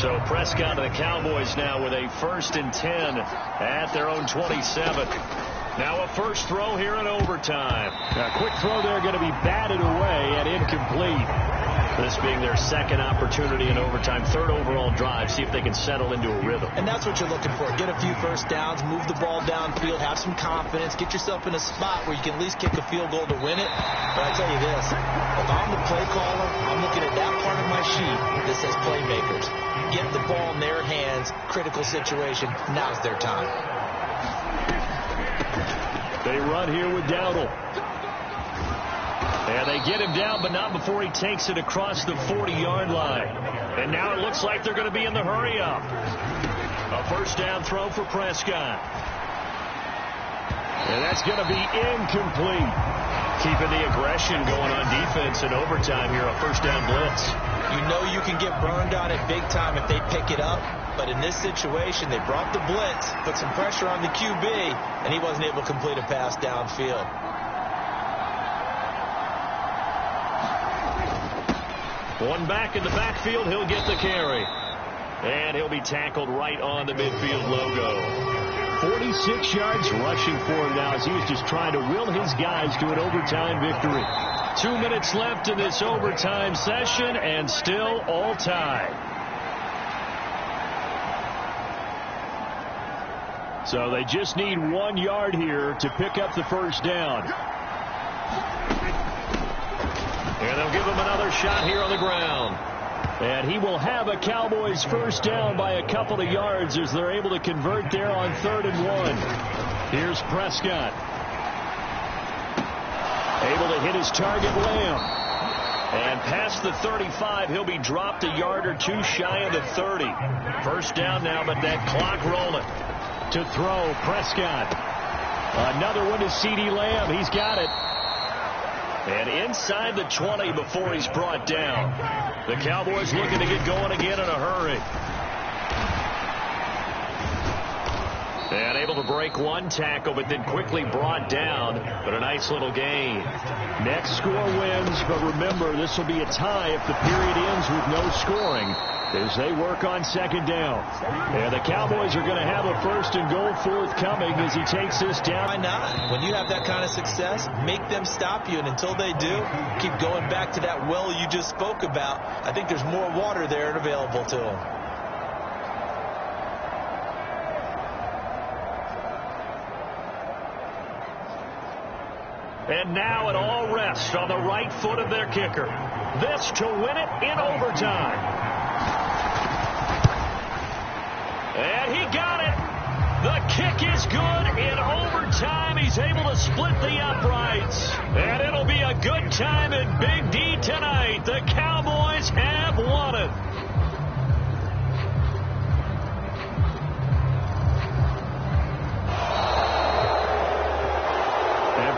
So Prescott and the Cowboys now with a 1st and 10 at their own 27. Now a first throw here in overtime. A quick throw there going to be batted away and incomplete. This being their 2nd opportunity in overtime, 3rd overall drive. See if they can settle into a rhythm. And that's what you're looking for. Get a few first downs, move the ball downfield, have some confidence, get yourself in a spot where you can at least kick a field goal to win it. But I tell you this, if I'm the play caller, I'm looking at that part of my sheet that says playmakers. Get the ball in their hands, critical situation, now's their time. They run here with Dowdle. And they get him down, but not before he takes it across the 40-yard line. And now it looks like they're going to be in the hurry-up. A first down throw for Prescott. And that's going to be incomplete. Keeping the aggression going on defense in overtime here, a first down blitz. You know you can get burned on it big time if they pick it up. But in this situation, they brought the blitz, put some pressure on the QB, and he wasn't able to complete a pass downfield. One back in the backfield, he'll get the carry. And he'll be tackled right on the midfield logo. 46 yards rushing for him now as he was just trying to will his guys to an overtime victory. 2 minutes left in this overtime session, and still all tied. So they just need 1 yard here to pick up the first down. And they'll give him another shot here on the ground. And he will have a Cowboys first down by a couple of yards as they're able to convert there on 3rd and 1. Here's Prescott. Able to hit his target, Lamb. And past the 35, he'll be dropped a yard or 2 shy of the 30. First down now, but that clock rolling. To throw, Prescott. Another one to CeeDee Lamb. He's got it. And inside the 20 before he's brought down. The Cowboys looking to get going again in a hurry. And able to break one tackle, but then quickly brought down. But a nice little gain. Next score wins, but remember, this will be a tie if the period ends with no scoring as they work on second down. And the Cowboys are going to have a first and goal forthcoming as he takes this down. Why not? When you have that kind of success, make them stop you. And until they do, keep going back to that well you just spoke about. I think there's more water there and available to them. And now it all rests on the right foot of their kicker. This to win it in overtime. And he got it. The kick is good in overtime. He's able to split the uprights. And it'll be a good time in Big D tonight. The Cowboys have won it.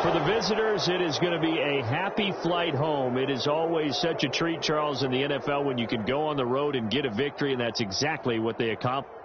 For the visitors, it is going to be a happy flight home. It is always such a treat, Charles, in the NFL when you can go on the road and get a victory, and that's exactly what they accomplished.